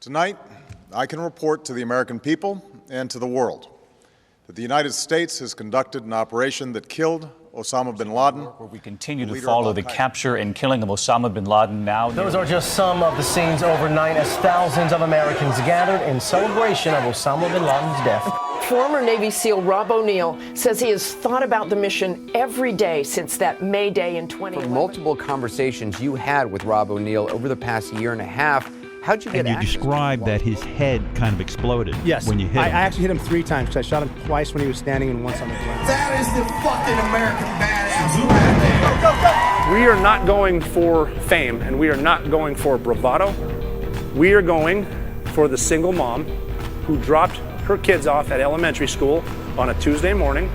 Tonight, I can report to the American people and to the world that the United States has conducted an operation that killed Osama bin Laden. Where we continue to follow the capture and killing of Osama bin Laden now. Those are just some of the scenes overnight as thousands of Americans gathered in celebration of Osama bin Laden's death. Former Navy SEAL Rob O'Neill says he has thought about the mission every day since that May Day in 2011. For multiple conversations you had with Rob O'Neill over the past year and a half, how'd you get access? And you described that his head kind of exexploded when you hit him. I actually hit him 3 times because I shot him twice when he was standing and once on the ground. That is the fucking American badass right there. We are not going for fame and we are not going for bravado. We are going for the single mom who dropped her kids off at elementary school on a Tuesday morning,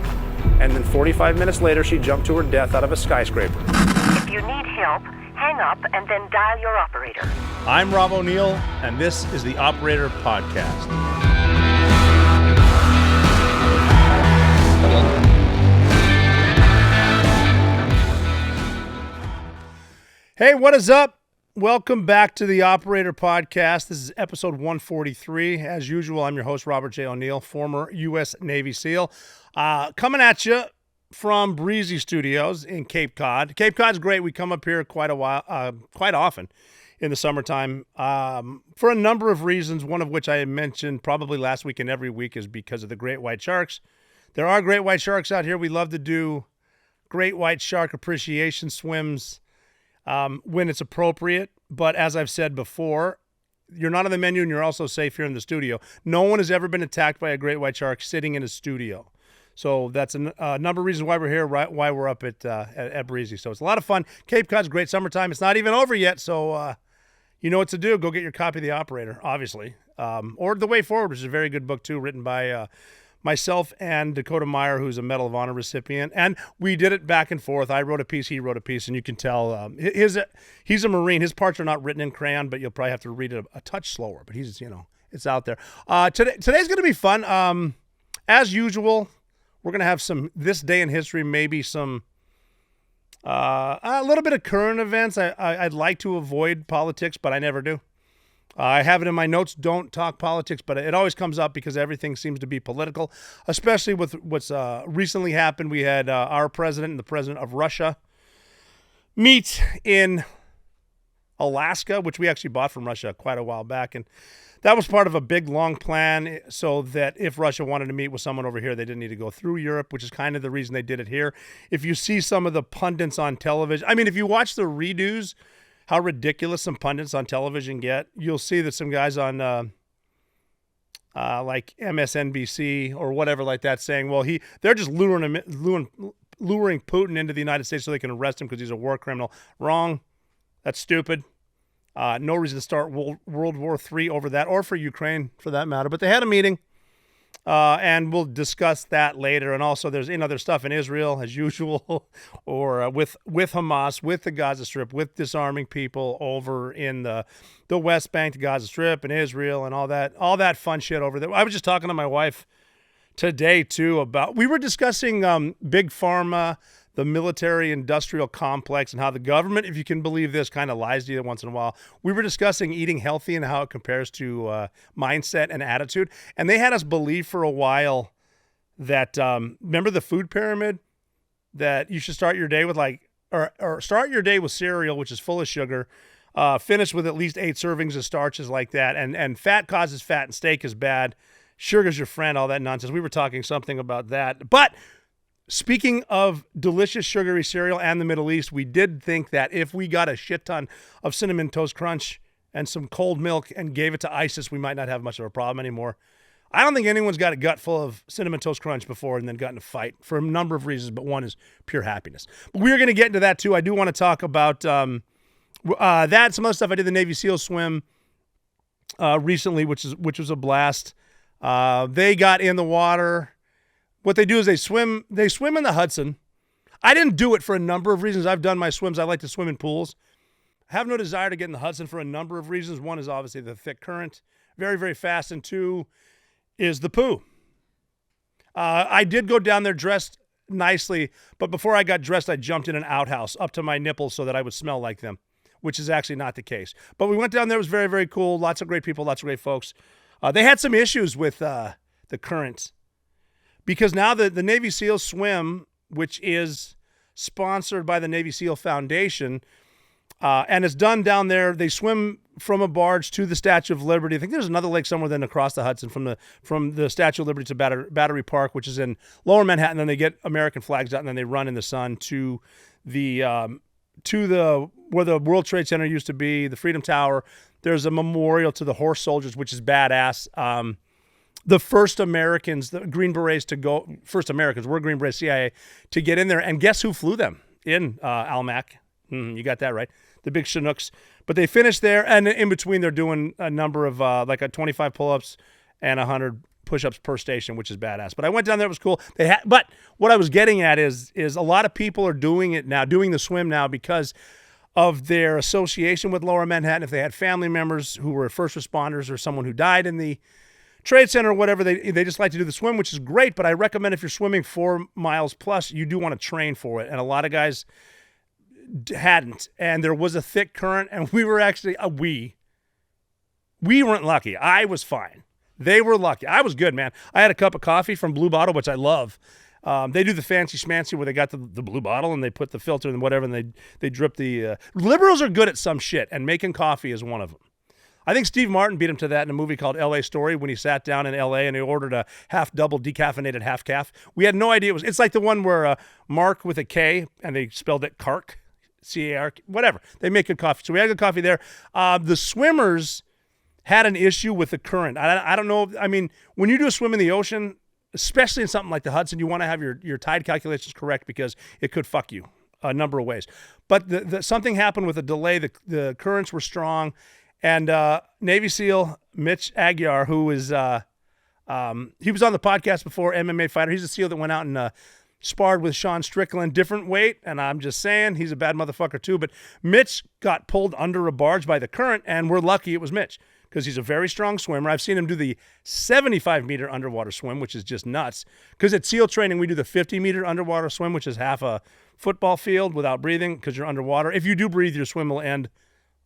and then 45 minutes later she jumped to her death out of a skyscraper. If you need help, hang up and then dial your operator. I'm Rob O'Neill, and this is the Operator Podcast. Hey, what is up? Welcome back to the Operator Podcast. This is episode 143. As usual, I'm your host, Robert J. O'Neill, former U.S. Navy SEAL. Coming at you from Breezy Studios in Cape Cod. Cape Cod's great. We come up here quite often in the summertime for a number of reasons, one of which I had mentioned probably last week and every week is because of the great white sharks. There are great white sharks out here. We love to do great white shark appreciation swims when it's appropriate. But as I've said before, you're not on the menu and you're also safe here in the studio. No one has ever been attacked by a great white shark sitting in a studio. So that's a number of reasons why we're here, why we're up at Breezy. So it's a lot of fun. Cape Cod's great summertime. It's not even over yet, so you know what to do. Go get your copy of The Operator, obviously. Or The Way Forward, which is a very good book, too, written by myself and Dakota Meyer, who's a Medal of Honor recipient. And we did it back and forth. I wrote a piece, he wrote a piece, and you can tell he's a Marine. His parts are not written in crayon, but you'll probably have to read it a touch slower. But he's, it's out there. Today's going to be fun. As usual, we're going to have some this day in history, maybe some a little bit of current events. I'd like to avoid politics, but I never do. I have it in my notes, don't talk politics, but it always comes up because everything seems to be political, especially with what's recently happened. We had our president and the president of Russia meet in Alaska, which we actually bought from Russia quite a while back. And that was part of a big, long plan so that if Russia wanted to meet with someone over here, they didn't need to go through Europe, which is kind of the reason they did it here. If you see some of the pundits on television, I mean, if you watch the redos, how ridiculous some pundits on television get, you'll see that some guys on like MSNBC or whatever like that saying, well, they're just luring Putin into the United States so they can arrest him because he's a war criminal. Wrong. That's stupid. No reason to start World War III over that, or for Ukraine for that matter. But they had a meeting, and we'll discuss that later. And also there's other stuff in Israel, as usual, or with Hamas, with the Gaza Strip, with disarming people over in the West Bank, the Gaza Strip, and Israel, and all that fun shit over there. I was just talking to my wife today, too, we were discussing Big Pharma, the military-industrial complex, and how the government, if you can believe this, kind of lies to you once in a while. We were discussing eating healthy and how it compares to mindset and attitude. And they had us believe for a while that, remember the food pyramid? That you should start your day with or start your day with cereal, which is full of sugar, finish with at least 8 servings of starches like that, and fat causes fat and steak is bad. Sugar's your friend, all that nonsense. We were talking something about that. But speaking of delicious sugary cereal and the Middle East, we did think that if we got a shit ton of Cinnamon Toast Crunch and some cold milk and gave it to ISIS, we might not have much of a problem anymore. I don't think anyone's got a gut full of Cinnamon Toast Crunch before and then gotten a fight for a number of reasons, but one is pure happiness. But we're going to get into that too. I do want to talk about that, some other stuff. I did the Navy SEAL swim recently, which was a blast. They got in the water. What they do is they swim in the Hudson. I didn't do it for a number of reasons. I've done my swims. I like to swim in pools. I have no desire to get in the Hudson for a number of reasons. One is obviously the thick current, very, very fast. And 2 is the poo. I did go down there dressed nicely, but before I got dressed, I jumped in an outhouse up to my nipples so that I would smell like them. which is actually not the case. But we went down there. It was very, very cool. Lots of great people, lots of great folks. They had some issues with the currents because now the Navy SEAL swim, which is sponsored by the Navy SEAL Foundation, and it's done down there. They swim from a barge to the Statue of Liberty. I think there's another lake somewhere then across the Hudson from the Statue of Liberty to Battery Park, which is in Lower Manhattan. Then they get American flags out, and then they run in the sun to the where the World Trade Center used to be, the Freedom Tower. There's a memorial to the horse soldiers, which is badass. The first Americans, the Green Berets were Green Berets, CIA, to get in there. And guess who flew them in Almac? You got that right. The big Chinooks. But they finished there, and in between they're doing a number of like a 25 pull-ups and 100 push-ups per station, which is badass. But I went down there. It was cool. But what I was getting at is a lot of people are doing it now, doing the swim now because of their association with Lower Manhattan. If they had family members who were first responders or someone who died in the Trade Center or whatever, they just like to do the swim, which is great. But I recommend if you're swimming 4 miles plus, you do want to train for it. And a lot of guys hadn't. And there was a thick current, and we were actually we weren't lucky. I was fine. They were lucky. I was good, man. I had a cup of coffee from Blue Bottle, which I love. They do the fancy schmancy where they got the blue bottle and they put the filter and whatever, and they drip the liberals are good at some shit, and making coffee is one of them. I think Steve Martin beat him to that in a movie called L.A. Story when he sat down in L.A. and he ordered a half double decaffeinated half calf. We had no idea it's like the one where Mark with a K and they spelled it Kark, C-A-R-K, whatever. They make good coffee. So we had good coffee there. The swimmers had an issue with the current. I don't know. I mean, when you do a swim in the ocean, especially in something like the Hudson, you want to have your tide calculations correct because it could fuck you a number of ways. But something happened with a delay. The currents were strong. And Navy SEAL Mitch Aguiar, who is he was on the podcast before, MMA fighter. He's a SEAL that went out and sparred with Sean Strickland, different weight. And I'm just saying, he's a bad motherfucker too. But Mitch got pulled under a barge by the current, and we're lucky it was Mitch because he's a very strong swimmer. I've seen him do the 75-meter underwater swim, which is just nuts. Because at SEAL training, we do the 50-meter underwater swim, which is half a football field without breathing because you're underwater. If you do breathe, your swim will end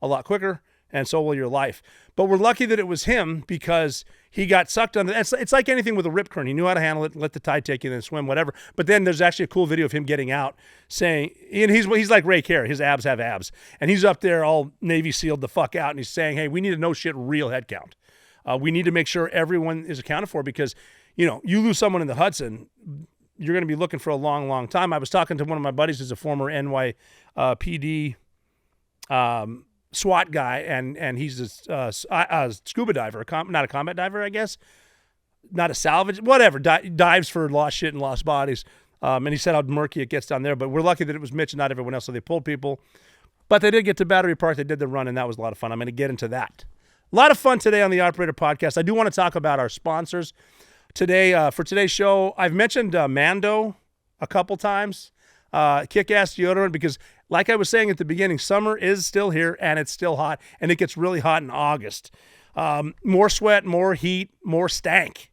a lot quicker, and so will your life. But we're lucky that it was him because he got sucked under. It's like anything with a rip current. He knew how to handle it, let the tide take you, then swim, whatever. But then there's actually a cool video of him getting out saying, and he's like Ray Carey. His abs have abs. And he's up there all Navy SEALed the fuck out, and he's saying, hey, we need a no shit real head count. We need to make sure everyone is accounted for because, you lose someone in the Hudson, you're going to be looking for a long, long time. I was talking to one of my buddies who's a former NYPD SWAT guy, and he's a scuba diver, not a combat diver, I guess, not a salvage, whatever, dives for lost shit and lost bodies. And he said how murky it gets down there, but we're lucky that it was Mitch and not everyone else, so they pulled people. But they did get to Battery Park, they did the run, and that was a lot of fun. I'm going to get into that. A lot of fun today on the Operator Podcast. I do want to talk about our sponsors today. For today's show, I've mentioned Mando a couple times, kick-ass deodorant, because like I was saying at the beginning, summer is still here and it's still hot, and it gets really hot in August. More sweat, more heat, more stank.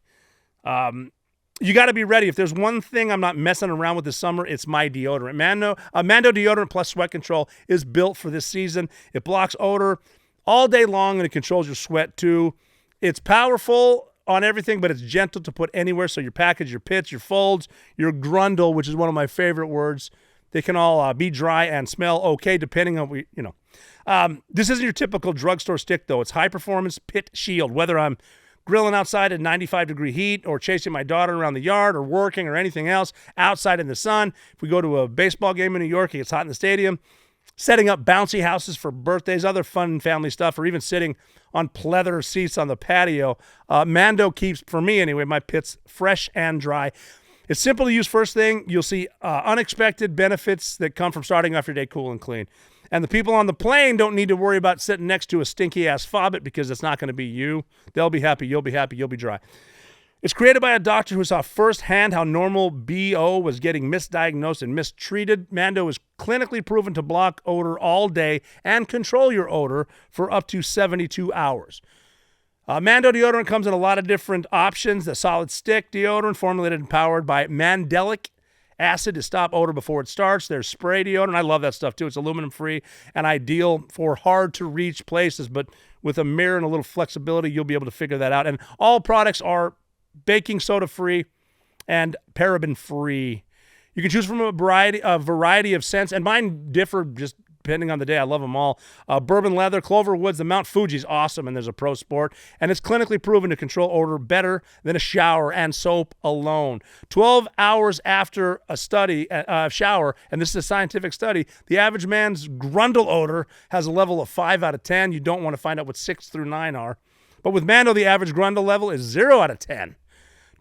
You got to be ready. If there's one thing I'm not messing around with this summer, it's my deodorant. Mando deodorant plus sweat control is built for this season. It blocks odor all day long, and it controls your sweat too. It's powerful on everything, but it's gentle to put anywhere. So your package, your pits, your folds, your grundle, which is one of my favorite words, they can all be dry and smell okay, depending on this isn't your typical drugstore stick, though. It's high-performance pit shield. Whether I'm grilling outside at 95-degree heat or chasing my daughter around the yard or working or anything else outside in the sun. If we go to a baseball game in New York, it gets hot in the stadium. Setting up bouncy houses for birthdays, other fun family stuff, or even sitting on pleather seats on the patio. Mando keeps, for me anyway, my pits fresh and dry. It's simple to use first thing. You'll see unexpected benefits that come from starting off your day cool and clean. And the people on the plane don't need to worry about sitting next to a stinky-ass fobbit because it's not going to be you. They'll be happy, you'll be dry. It's created by a doctor who saw firsthand how normal BO was getting misdiagnosed and mistreated. Mando is clinically proven to block odor all day and control your odor for up to 72 hours. Mando deodorant comes in a lot of different options. The solid stick deodorant, formulated and powered by Mandelic acid to stop odor before it starts. There's spray deodorant. I love that stuff too. It's aluminum-free and ideal for hard-to-reach places, but with a mirror and a little flexibility, you'll be able to figure that out. And all products are baking soda-free and paraben-free. You can choose from a variety of scents, and mine differ just depending on the day. I love them all. Bourbon leather, clover woods, the Mount Fuji's awesome, and there's a pro sport. And it's clinically proven to control odor better than a shower and soap alone. 12 hours after a shower, and this is a scientific study, the average man's grundle odor has a level of 5 out of 10. You don't want to find out what 6 through 9 are. But with Mando, the average grundle level is 0 out of 10.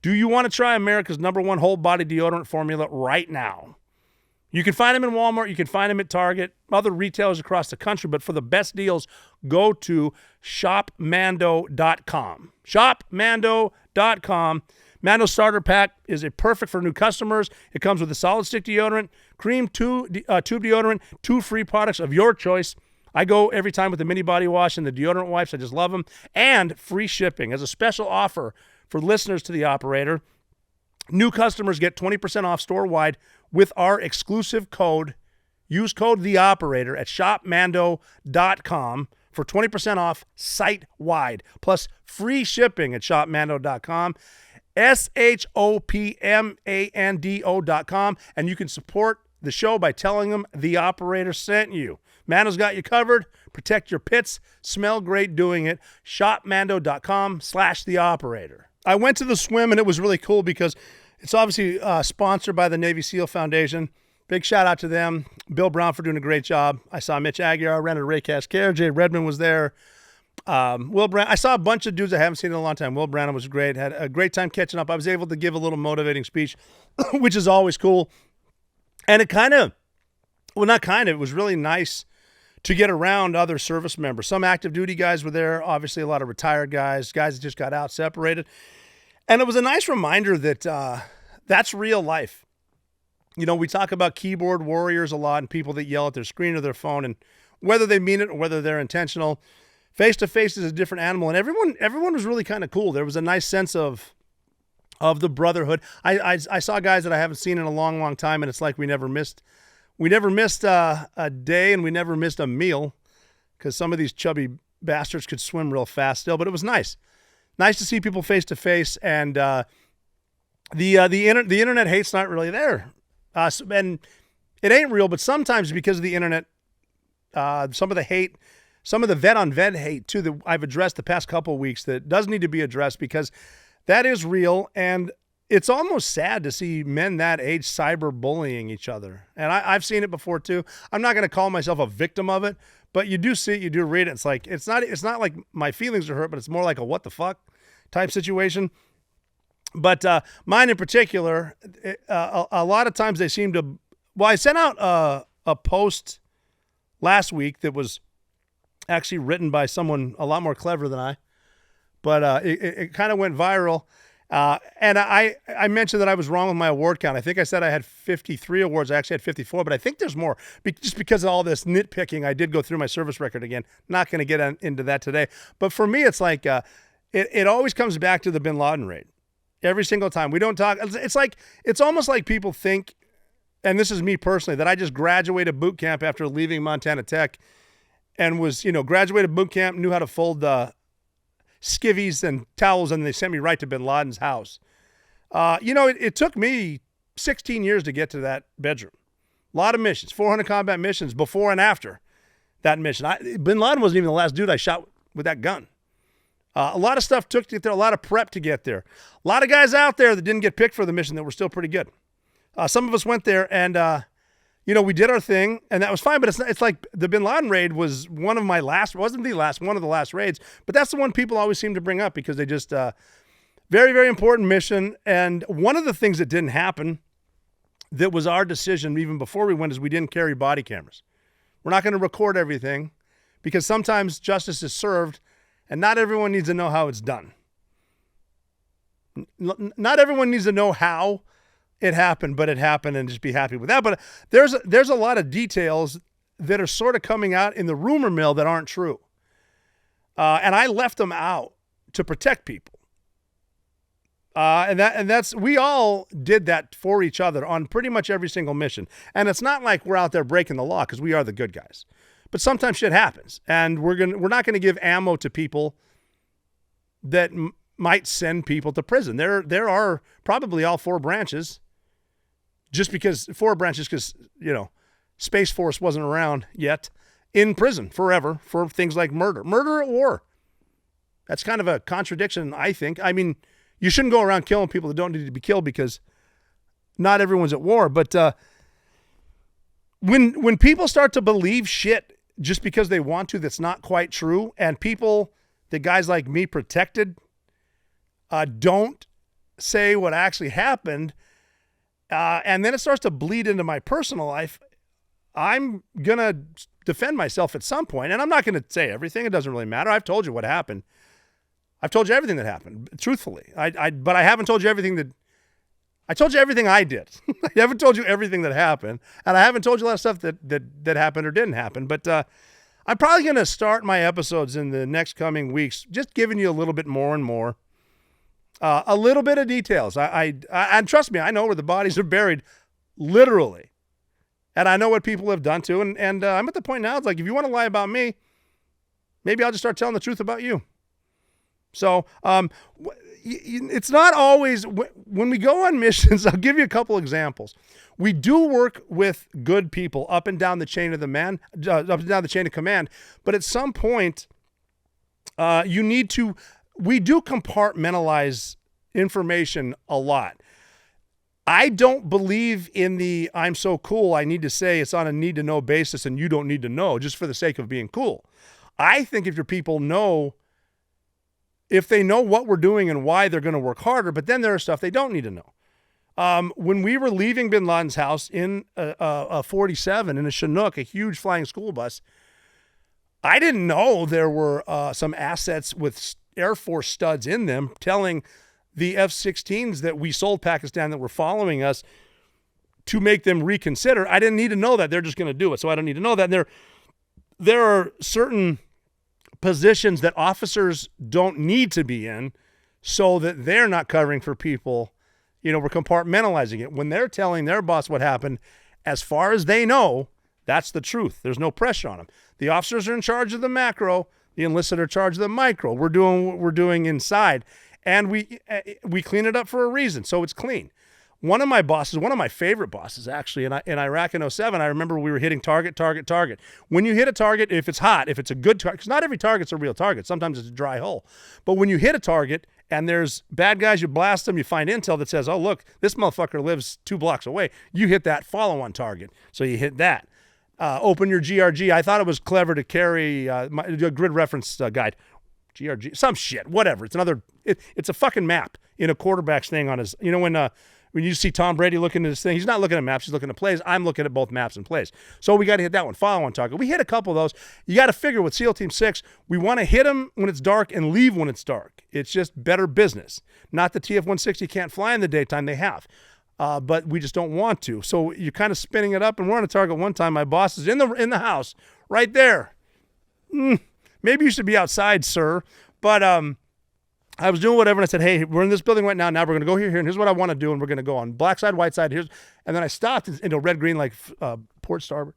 Do you want to try America's #1 whole-body deodorant formula right now? You can find them in Walmart. You can find them at Target, other retailers across the country. But for the best deals, go to shopmando.com. Shopmando.com. Mando Starter Pack is perfect for new customers. It comes with a solid stick deodorant, cream tube deodorant, 2 free products of your choice. I go every time with the mini body wash and the deodorant wipes. I just love them. And free shipping. As a special offer for listeners to the operator, new customers get 20% off store-wide with our exclusive code. Use code THEOPERATOR at shopmando.com for 20% off site-wide, plus free shipping at shopmando.com, shopmando.com, and you can support the show by telling them the operator sent you. Mando's got you covered. Protect your pits. Smell great doing it. shopmando.com/theoperator. I went to the swim, and it was really cool because it's obviously sponsored by the Navy SEAL Foundation. Big shout out to them. Bill Brown for doing a great job. I saw Mitch Aguirre, rented Ray Cascare. Jay Redmond was there. Will Brandon. I saw a bunch of dudes I haven't seen in a long time. Will Brandon was great. Had a great time catching up. I was able to give a little motivating speech, which is always cool. And it it was really nice to get around other service members. Some active duty guys were there. Obviously, a lot of retired guys that just got out, separated. And it was a nice reminder that that's real life. You know, we talk about keyboard warriors a lot and people that yell at their screen or their phone, and whether they mean it or whether they're intentional, face-to-face is a different animal. And everyone was really kind of cool. There was a nice sense of the brotherhood. I saw guys that I haven't seen in a long, long time, and it's like we never missed a day, and we never missed a meal because some of these chubby bastards could swim real fast still. But it was nice. Nice to see people face to face, and the internet hate's not really there, and it ain't real. But sometimes because of the internet, some of the hate, some of the vet on vet hate too that I've addressed the past couple of weeks that does need to be addressed because that is real, and it's almost sad to see men that age cyberbullying each other. And I've seen it before too. I'm not going to call myself a victim of it, but you do see it, you do read it. It's like it's not like my feelings are hurt, but it's more like a what the fuck type situation. But mine in particular, a lot of times they seem to. Well, I sent out a post last week that was actually written by someone a lot more clever than I, but it kind of went viral. And I mentioned that I was wrong with my award count. I think I said I had 53 awards. I actually had 54, but I think there's more. Just because of all this nitpicking, I did go through my service record again. Not going to get into that today. But for me, it's like it always comes back to the Bin Laden raid. Every single time. We don't talk. It's almost like people think, and this is me personally, that I just graduated boot camp after leaving Montana Tech and was, graduated boot camp, knew how to fold skivvies and towels, and they sent me right to Bin Laden's house. It took me 16 years to get to that bedroom. A lot of missions, 400 combat missions before and after that mission. Bin Laden wasn't even the last dude I shot with that gun. A lot of stuff took to get there, a lot of prep to get there. A lot of guys out there that didn't get picked for the mission that were still pretty good. Some of us went there and, we did our thing, and that was fine, but it's like the Bin Laden raid was one of the last raids, but that's the one people always seem to bring up because they just, very, very important mission. And one of the things that didn't happen that was our decision even before we went is we didn't carry body cameras. We're not going to record everything because sometimes justice is served and not everyone needs to know how it's done. Not everyone needs to know how it happened, but it happened, and just be happy with that. But there's a lot of details that are sort of coming out in the rumor mill that aren't true. And I left them out to protect people. That's we all did that for each other on pretty much every single mission. And it's not like we're out there breaking the law because we are the good guys. But sometimes shit happens, and we're not gonna give ammo to people that might send people to prison. There are probably all four branches. Just because Space Force wasn't around yet, in prison forever for things like murder at war. That's kind of a contradiction, I think. I mean, you shouldn't go around killing people that don't need to be killed because not everyone's at war. But when people start to believe shit just because they want to that's not quite true, and people that guys like me protected don't say what actually happened, and then it starts to bleed into my personal life, I'm going to defend myself at some point. And I'm not going to say everything. It doesn't really matter. I've told you what happened. I've told you everything that happened, truthfully. But I haven't told you everything that... I told you everything I did. I haven't told you everything that happened. And I haven't told you a lot of stuff that happened or didn't happen. But I'm probably going to start my episodes in the next coming weeks just giving you a little bit more and more. A little bit of details. And trust me, I know where the bodies are buried, literally. And I know what people have done to. And I'm at the point now, it's like, if you want to lie about me, maybe I'll just start telling the truth about you. So it's not always, when we go on missions, I'll give you a couple examples. We do work with good people up and down the chain of up and down the chain of command. But at some point, we do compartmentalize information a lot. I don't believe in the I'm so cool, I need to say it's on a need to know basis and you don't need to know just for the sake of being cool. I think if your people know, if they know what we're doing and why, they're going to work harder, but then there are stuff they don't need to know. When we were leaving bin Laden's house in a 47 in a Chinook, a huge flying school bus, I didn't know there were some assets with Air Force studs in them telling the F-16s that we sold Pakistan that were following us to make them reconsider. I didn't need to know that. They're just going to do it. So I don't need to know that. And there are certain positions that officers don't need to be in so that they're not covering for people. You know, we're compartmentalizing it. When they're telling their boss what happened, as far as they know, that's the truth. There's no pressure on them. The officers are in charge of the macro. The enlisted are in charge of the micro. We're doing what we're doing inside. And we clean it up for a reason, so it's clean. One of my bosses, one of my favorite bosses, actually, in Iraq in 07, I remember we were hitting target. When you hit a target, if it's hot, if it's a good target, because not every target's a real target. Sometimes it's a dry hole. But when you hit a target and there's bad guys, you blast them, you find intel that says, oh, look, this motherfucker lives 2 blocks away. You hit that follow-on target, so you hit that. Open your GRG. I thought it was clever to carry a grid reference guide. GRG, some shit, whatever. It's a fucking map in a quarterback's thing on his, when you see Tom Brady looking at this thing, he's not looking at maps, he's looking at plays. I'm looking at both maps and plays. So we got to hit that one, follow on target. We hit a couple of those. You got to figure with SEAL Team 6, we want to hit them when it's dark and leave when it's dark. It's just better business. Not the TF-160 can't fly in the daytime, they have. But we just don't want to. So you're kind of spinning it up, and we're on a target one time. My boss is in the house, right there. Maybe you should be outside, sir. But I was doing whatever, and I said, hey, we're in this building right now. Now we're going to go here, and here's what I want to do, and we're going to go on black side, white side. And then I stopped into red, green, like port starboard.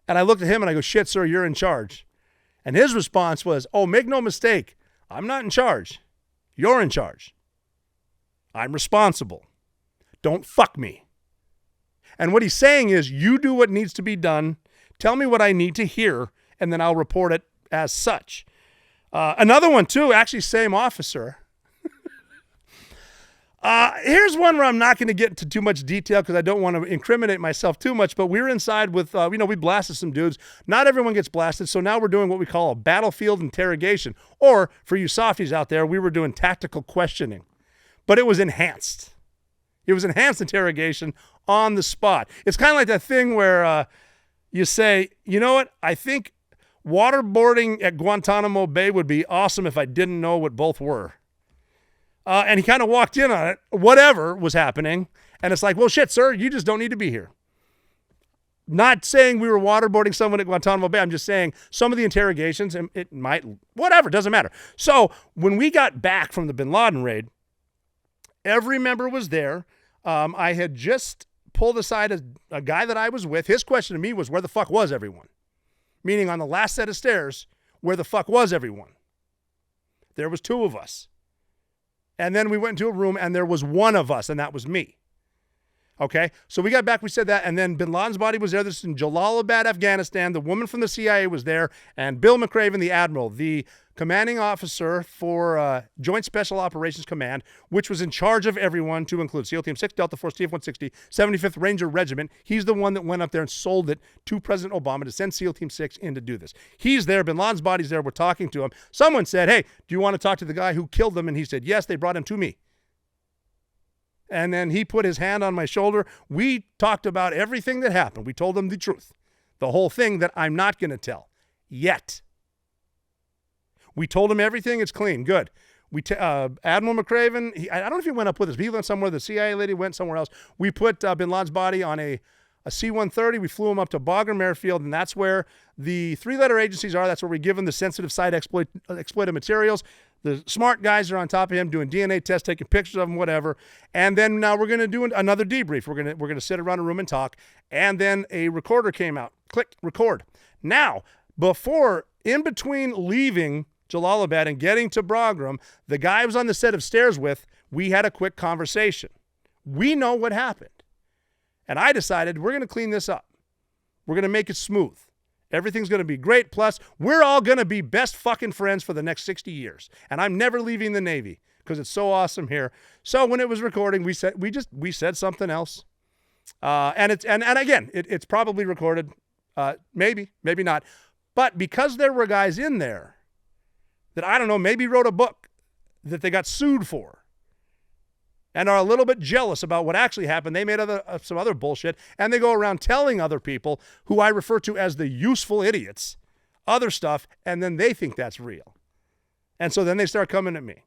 And I looked at him, and I go, shit, sir, you're in charge. And his response was, oh, make no mistake. I'm not in charge. You're in charge. I'm responsible. Don't fuck me. And what he's saying is, you do what needs to be done. Tell me what I need to hear, and then I'll report it as such. Another one, too, actually same officer. Here's one where I'm not going to get into too much detail because I don't want to incriminate myself too much, but we were inside with, we blasted some dudes. Not everyone gets blasted, so now we're doing what we call a battlefield interrogation. Or, for you softies out there, we were doing tactical questioning. But it was enhanced. It was enhanced interrogation on the spot. It's kind of like that thing where you say, you know what, I think waterboarding at Guantanamo Bay would be awesome if I didn't know what both were. And he kind of walked in on it, whatever was happening. And it's like, well, shit, sir, you just don't need to be here. Not saying we were waterboarding someone at Guantanamo Bay. I'm just saying some of the interrogations, it might, whatever, doesn't matter. So when we got back from the bin Laden raid, Every member was there. I had just pulled aside a guy that I was with. His question to me was, where the fuck was everyone? Meaning on the last set of stairs, where the fuck was everyone? There was 2 of us. And then we went into a room and there was 1 of us, and that was me. Okay, so we got back, we said that, and then bin Laden's body was there. This is in Jalalabad, Afghanistan. The woman from the CIA was there, and Bill McRaven, the admiral, the commanding officer for Joint Special Operations Command, which was in charge of everyone to include SEAL Team 6, Delta Force, TF-160, 75th Ranger Regiment. He's the one that went up there and sold it to President Obama to send SEAL Team 6 in to do this. He's there. Bin Laden's body's there. We're talking to him. Someone said, hey, do you want to talk to the guy who killed them? And he said, yes, they brought him to me. And then he put his hand on my shoulder. We talked about everything that happened. We told him the truth, the whole thing that I'm not going to tell yet. We told him everything. It's clean. Good. Admiral McRaven, I don't know if he went up with us. He went somewhere. The CIA lady went somewhere else. We put bin Laden's body on a C-130. We flew him up to Bagram Airfield, and that's where the 3-letter agencies are. That's where we give him the sensitive site exploited materials. The smart guys are on top of him doing DNA tests, taking pictures of him, whatever. And then now we're going to do another debrief. We're going to sit around a room and talk. And then a recorder came out. Click, record. Now, in between leaving Jalalabad and getting to Bagram, the guy I was on the set of stairs with, we had a quick conversation. We know what happened. And I decided we're going to clean this up. We're going to make it smooth. Everything's going to be great. Plus, we're all going to be best fucking friends for the next 60 years. And I'm never leaving the Navy because it's so awesome here. So when it was recording, we said something else. And again, it's probably recorded. Maybe not. But because there were guys in there that, I don't know, maybe wrote a book that they got sued for and are a little bit jealous about what actually happened. They made some other bullshit, and they go around telling other people, who I refer to as the useful idiots, other stuff, and then they think that's real. And so then they start coming at me.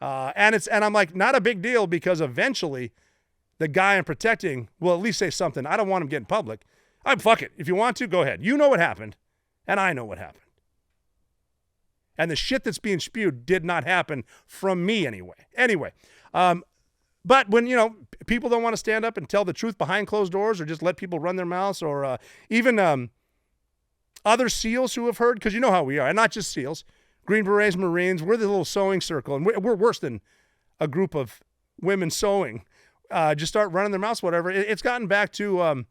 And I'm like, not a big deal, because eventually the guy I'm protecting will at least say something. I don't want him getting public. Fuck it. If you want to, go ahead. You know what happened, and I know what happened. And the shit that's being spewed did not happen from me anyway. But when, people don't want to stand up and tell the truth behind closed doors, or just let people run their mouths, or even other SEALs who have heard, because you know how we are, and not just SEALs, Green Berets, Marines, we're the little sewing circle, and we're worse than a group of women sewing. Just start running their mouths, whatever. It's gotten back to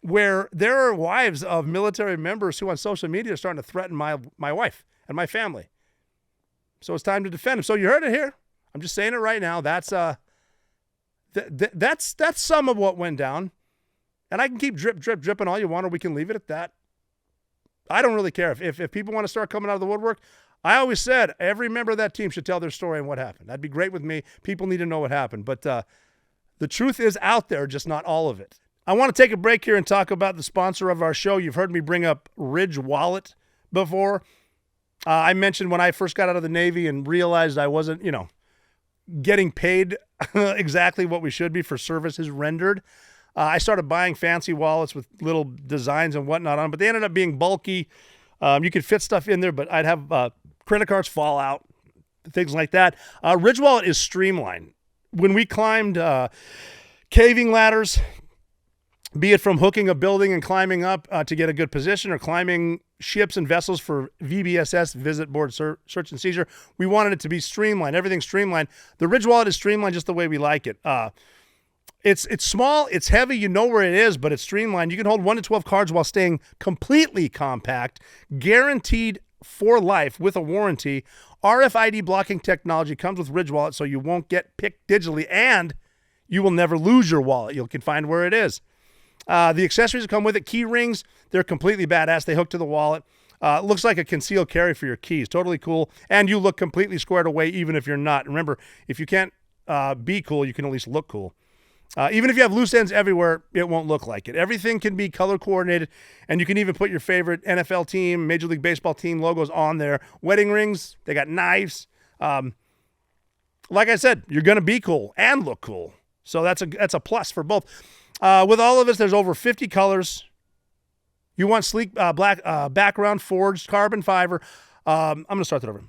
where there are wives of military members who on social media are starting to threaten my wife and my family. So it's time to defend them. So you heard it here. I'm just saying it right now. That's some of what went down. And I can keep dripping all you want, or we can leave it at that. I don't really care. If people want to start coming out of the woodwork, I always said every member of that team should tell their story and what happened. That'd be great with me. People need to know what happened. But the truth is out there, just not all of it. I want to take a break here and talk about the sponsor of our show. You've heard me bring up Ridge Wallet before. I mentioned when I first got out of the Navy and realized I wasn't, getting paid exactly what we should be for services rendered. I started buying fancy wallets with little designs and whatnot on them, but they ended up being bulky. You could fit stuff in there, but I'd have credit cards fall out, things like that. Ridge Wallet is streamlined. When we climbed caving ladders, be it from hooking a building and climbing up to get a good position, or climbing ships and vessels for VBSS, visit board search and seizure, we wanted it to be streamlined. Everything's streamlined. The Ridge Wallet is streamlined just the way we like it. It's small, it's heavy, you know where it is, but it's streamlined. You can hold 1 to 12 cards while staying completely compact, guaranteed for life with a warranty. RFID blocking technology comes with Ridge Wallet, so you won't get picked digitally, and you will never lose your wallet. You can find where it is. The accessories that come with it, key rings, they're completely badass. They hook to the wallet. Looks like a concealed carry for your keys. Totally cool. And you look completely squared away even if you're not. Remember, if you can't be cool, you can at least look cool. Even if you have loose ends everywhere, it won't look like it. Everything can be color coordinated, and you can even put your favorite NFL team, Major League Baseball team logos on there. Wedding rings, they got knives. Like I said, you're going to be cool and look cool. So that's a plus for both. With all of this, there's over 50 colors. You want sleek black background, forged carbon fiber. I'm going to start that over.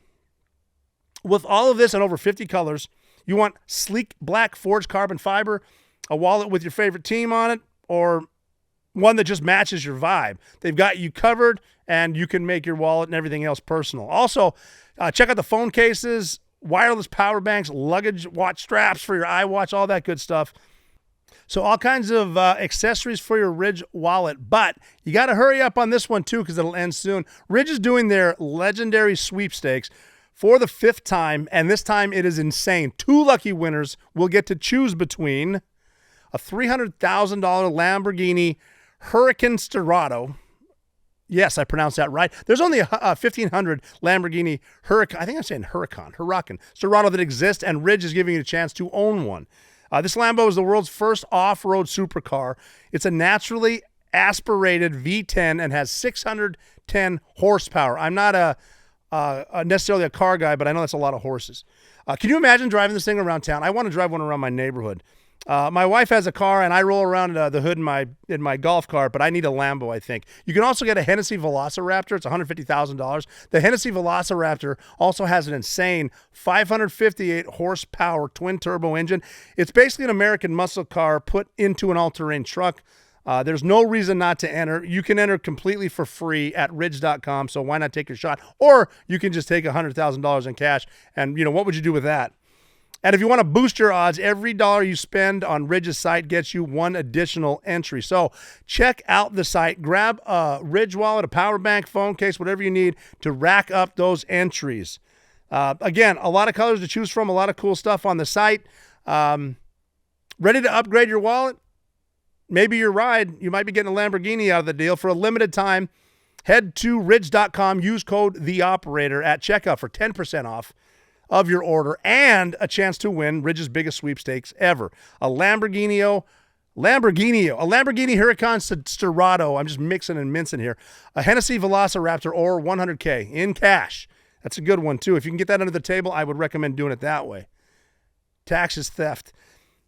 With all of this and over 50 colors, You want sleek black forged carbon fiber, a wallet with your favorite team on it, or one that just matches your vibe. They've got you covered, and you can make your wallet and everything else personal. Also, check out the phone cases, wireless power banks, luggage watch straps for your iWatch, all that good stuff. So all kinds of accessories for your Ridge wallet. But you got to hurry up on this one, too, because it'll end soon. Ridge is doing their legendary sweepstakes for the 5th time, and this time it is insane. 2 lucky winners will get to choose between a $300,000 Lamborghini Huracan Sterrato. Yes, I pronounced that right. There's only a 1,500 Lamborghini Huracan. I think I'm saying Huracan Sterrato that exists, and Ridge is giving you a chance to own one. This Lambo is the world's first off-road supercar. It's a naturally aspirated V10 and has 610 horsepower. I'm not necessarily a car guy, but I know that's a lot of horses. Can you imagine driving this thing around town? I want to drive one around my neighborhood. My wife has a car, and I roll around the hood in my golf cart, but I need a Lambo, I think. You can also get a Hennessy Velociraptor. It's $150,000. The Hennessy Velociraptor also has an insane 558 horsepower twin-turbo engine. It's basically an American muscle car put into an all-terrain truck. There's no reason not to enter. You can enter completely for free at ridge.com, so why not take your shot? Or you can just take $100,000 in cash, and, what would you do with that? And if you want to boost your odds, every dollar you spend on Ridge's site gets you 1 additional entry. So check out the site. Grab a Ridge wallet, a power bank, phone case, whatever you need to rack up those entries. Again, a lot of colors to choose from, a lot of cool stuff on the site. Ready to upgrade your wallet? Maybe your ride. You might be getting a Lamborghini out of the deal. For a limited time, head to ridge.com. Use code THEOPERATOR at checkout for 10% off of your order and a chance to win Ridge's biggest sweepstakes ever. A Lamborghini Huracan Sterrato. I'm just mixing and mincing here. A Hennessy Velociraptor or $100K in cash. That's a good one, too. If you can get that under the table, I would recommend doing it that way. Tax is theft.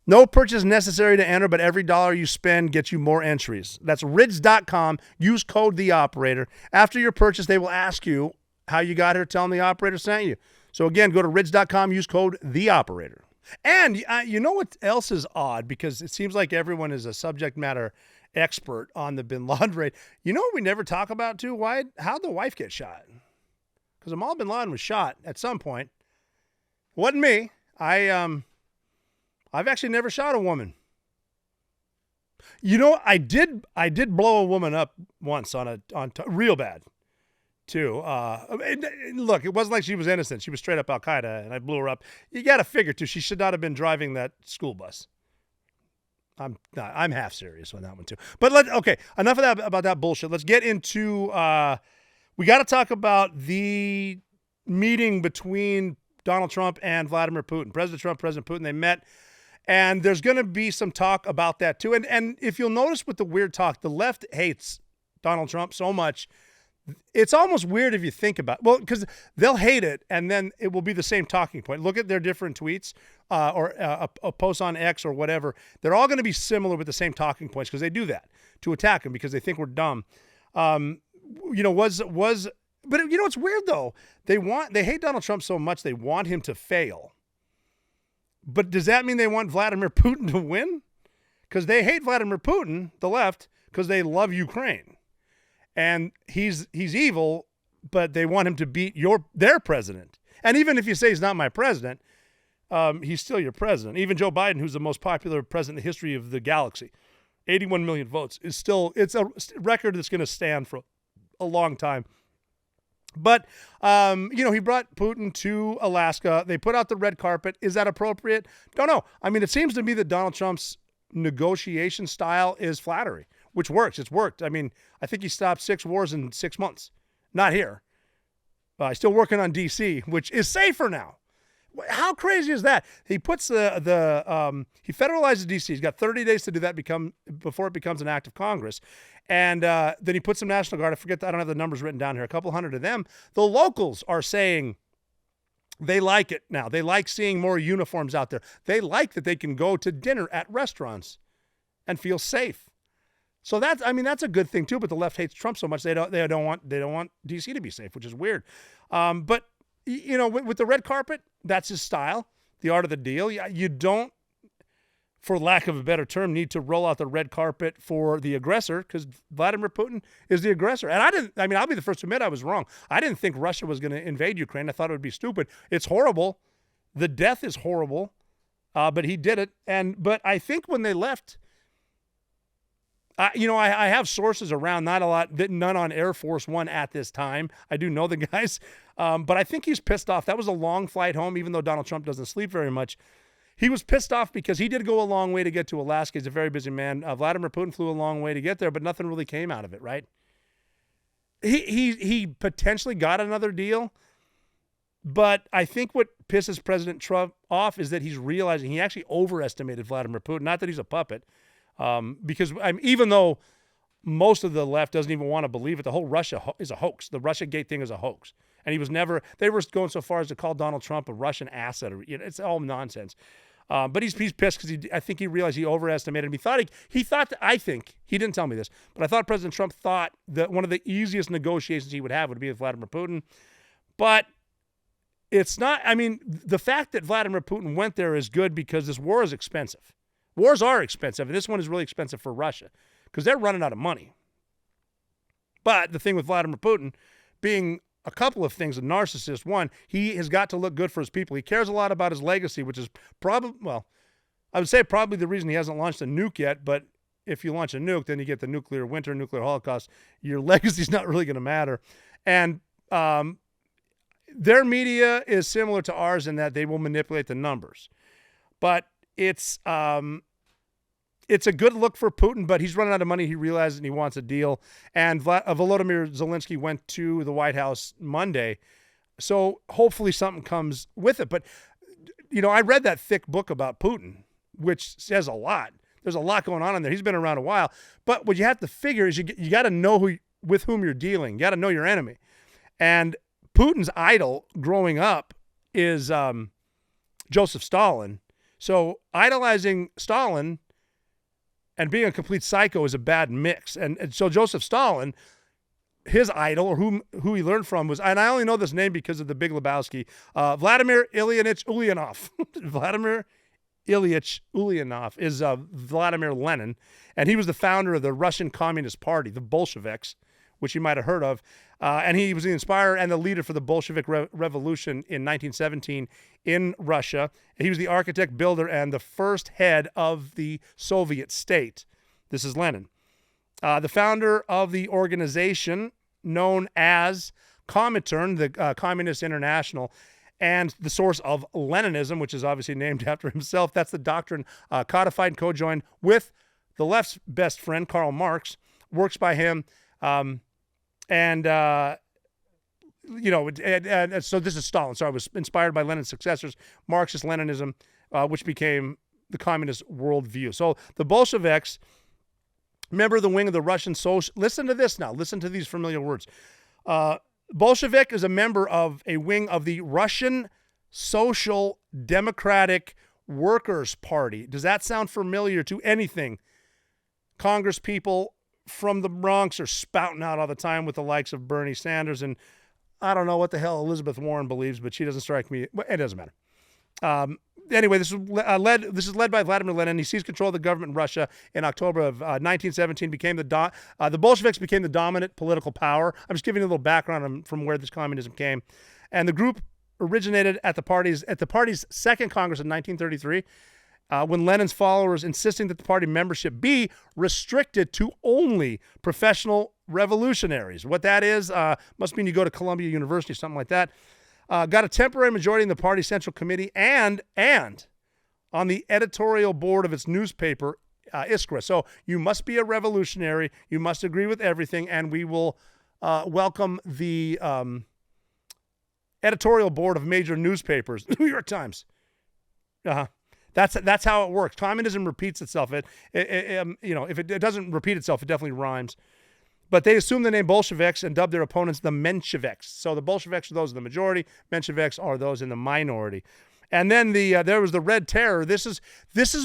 No purchase necessary to enter, but every dollar you spend gets you more entries. That's ridge.com. Use code THEOPERATOR. After your purchase, they will ask you how you got here. Tell them the operator sent you. So again, go to ridge.com, use code THEOPERATOR. And you know what else is odd? Because it seems like everyone is a subject matter expert on the bin Laden raid. You know what we never talk about too? How'd the wife get shot? Because Osama bin Laden was shot at some point. It wasn't me. I've actually never shot a woman. I did blow a woman up once on real bad. Too. Look, it wasn't like she was innocent. She was straight up Al-Qaeda, and I blew her up. You got to figure, too, she should not have been driving that school bus. I'm half serious on that one, too. But enough of that about that bullshit. Let's get into, we got to talk about the meeting between Donald Trump and Vladimir Putin. President Trump, President Putin, they met, and there's going to be some talk about that, too. And if you'll notice with the weird talk, the left hates Donald Trump so much. It's almost weird if you think about it. Well, because they'll hate it, and then it will be the same talking point. Look at their different tweets or a post on X or whatever. They're all going to be similar with the same talking points because they do that to attack him because they think we're dumb. But it's weird, though. They hate Donald Trump so much they want him to fail. But does that mean they want Vladimir Putin to win? Because they hate Vladimir Putin, the left, because they love Ukraine. And he's evil, but they want him to beat their president. And even if you say he's not my president, he's still your president. Even Joe Biden, who's the most popular president in the history of the galaxy, 81 million votes, it's a record that's going to stand for a long time. But, he brought Putin to Alaska. They put out the red carpet. Is that appropriate? Don't know. I mean, it seems to me that Donald Trump's negotiation style is flattery, which works. It's worked. I mean, I think he stopped 6 wars in 6 months. Not here. He's still working on D.C., which is safer now. How crazy is that? He puts he federalizes D.C. He's got 30 days to do that before it becomes an act of Congress. And then he puts some National Guard. I don't have the numbers written down here. A couple hundred of them. The locals are saying they like it now. They like seeing more uniforms out there. They like that they can go to dinner at restaurants and feel safe. So that's a good thing too. But the left hates Trump so much they don't want D.C. to be safe, which is weird. But with the red carpet, that's his style. the art of the deal. You don't, for lack of a better term, need to roll out the red carpet for the aggressor, because Vladimir Putin is the aggressor. And I'll be the first to admit I was wrong. I didn't think Russia was going to invade Ukraine. I thought it would be stupid. It's horrible. The death is horrible, but he did it. But I think when they left, I have sources around, not a lot, none on Air Force One at this time. I do know the guys, but I think he's pissed off. That was a long flight home, even though Donald Trump doesn't sleep very much. He was pissed off because he did go a long way to get to Alaska. He's a very busy man. Vladimir Putin flew a long way to get there, but nothing really came out of it, right? He potentially got another deal, but I think what pisses President Trump off is that he's realizing he actually overestimated Vladimir Putin. Not that he's a puppet, because even though most of the left doesn't even want to believe it, the whole Russia is a hoax. The Russiagate thing is a hoax. And he was never, they were going so far as to call Donald Trump a Russian asset. It's all nonsense. But he's pissed because I think he realized he overestimated him. I think, he didn't tell me this, but I thought President Trump thought that one of the easiest negotiations he would have would be with Vladimir Putin. But it's not, the fact that Vladimir Putin went there is good because this war is expensive. Wars are expensive, and this one is really expensive for Russia because they're running out of money. But the thing with Vladimir Putin being a couple of things, a narcissist. One, he has got to look good for his people. He cares a lot about his legacy, which is probably the reason he hasn't launched a nuke yet. But if you launch a nuke, then you get the nuclear winter, nuclear holocaust. Your legacy's not really going to matter. And their media is similar to ours in that they will manipulate the numbers. But it's a good look for Putin, but he's running out of money. He realizes and he wants a deal. And Volodymyr Zelensky went to the White House Monday. So hopefully something comes with it. But, I read that thick book about Putin, which says a lot. There's a lot going on in there. He's been around a while. But what you have to figure is you got to know with whom you're dealing. You got to know your enemy. And Putin's idol growing up is Joseph Stalin. So idolizing Stalin and being a complete psycho is a bad mix. And so Joseph Stalin, his idol, or who he learned from was, and I only know this name because of the Big Lebowski, Vladimir Ilyich Ulyanov. Vladimir Ilyich Ulyanov is Vladimir Lenin, and he was the founder of the Russian Communist Party, the Bolsheviks, which you might have heard of. And he was the inspirer and the leader for the Bolshevik Revolution in 1917 in Russia. He was the architect, builder, and the first head of the Soviet state. This is Lenin. The founder of the organization known as Comintern, the Communist International, and the source of Leninism, which is obviously named after himself. That's the doctrine codified and co-joined with the left's best friend, Karl Marx, works by him. So this is Stalin. So I was inspired by Lenin's successors, Marxist Leninism, which became the communist worldview. So the Bolsheviks, member of the wing of the Russian social. Listen to this now. Listen to these familiar words. Bolshevik is a member of a wing of the Russian Social Democratic Workers' Party. Does that sound familiar to anything Congress people from the Bronx are spouting out all the time with the likes of Bernie Sanders? And I don't know what the hell Elizabeth Warren believes, but she doesn't strike me. It doesn't matter. Anyway, this is led by Vladimir Lenin. He seized control of the government in Russia in October of 1917. The Bolsheviks became the dominant political power. I'm just giving you a little background from where this communism came. And the group originated at the party's second Congress in 1933. When Lenin's followers insisting that the party membership be restricted to only professional revolutionaries. What that is, must mean you go to Columbia University, something like that. Got a temporary majority in the party central committee and on the editorial board of its newspaper, Iskra. So you must be a revolutionary, you must agree with everything, and we will welcome the editorial board of major newspapers, New York Times. That's how it works. Communism repeats itself. If it doesn't repeat itself, it definitely rhymes. But they assumed the name Bolsheviks and dubbed their opponents the Mensheviks. So the Bolsheviks are those in the majority. Mensheviks are those in the minority. And then there was the Red Terror. This is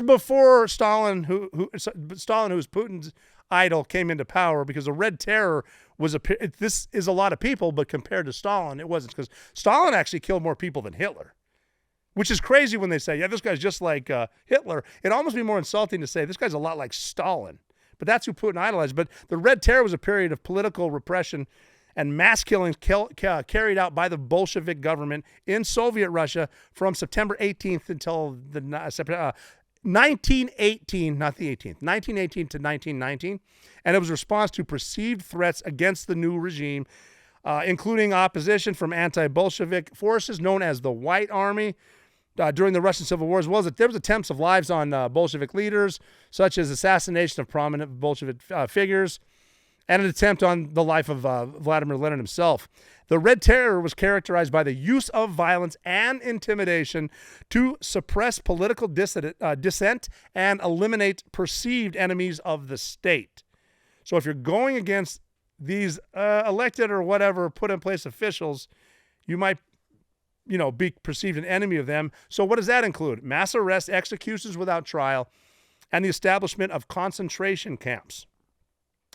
before Stalin, who was Putin's idol, came into power, because the Red Terror was this is a lot of people, but compared to Stalin, it wasn't, because Stalin actually killed more people than Hitler. which is crazy when they say, yeah, this guy's just like Hitler. It'd almost be more insulting to say this guy's a lot like Stalin. But that's who Putin idolized. But the Red Terror was a period of political repression and mass killings carried out by the Bolshevik government in Soviet Russia from September 18th until the 1918, not the 18th, 1918 to 1919. And it was a response to perceived threats against the new regime, including opposition from anti-Bolshevik forces known as the White Army during the Russian Civil War, as well as there was attempts of lives on Bolshevik leaders, such as assassination of prominent Bolshevik figures, and an attempt on the life of Vladimir Lenin himself. The Red Terror was characterized by the use of violence and intimidation to suppress political dissent and eliminate perceived enemies of the state. So if you're going against these elected or whatever put in place officials, you might be perceived an enemy of them. So what does that include? Mass arrests, executions without trial, and the establishment of concentration camps.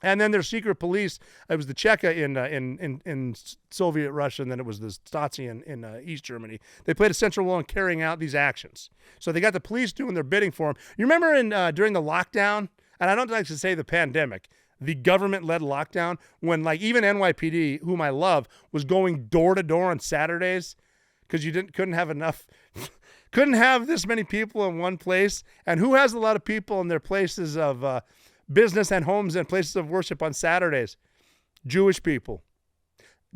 And then there's secret police. It was the Cheka in Soviet Russia, and then it was the Stasi in East Germany. They played a central role in carrying out these actions. So they got the police doing their bidding for them. You remember during the lockdown, and I don't like to say the pandemic, the government-led lockdown, when like even NYPD, whom I love, was going door to door on Saturdays because couldn't have this many people in one place. And who has a lot of people in their places of business and homes and places of worship on Saturdays? Jewish people.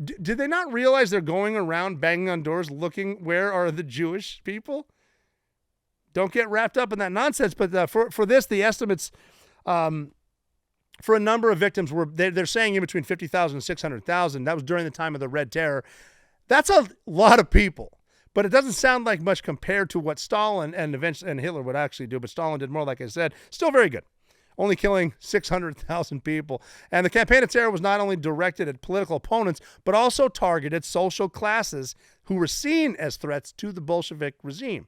Did they not realize they're going around banging on doors looking where are the Jewish people? Don't get wrapped up in that nonsense. But for this, the estimates for a number of victims they're saying in between 50,000 and 600,000. That was during the time of the Red Terror. That's a lot of people. But it doesn't sound like much compared to what Stalin and Hitler would actually do. But Stalin did more, like I said. Still very good. Only killing 600,000 people. And the Campaign of Terror was not only directed at political opponents, but also targeted social classes who were seen as threats to the Bolshevik regime.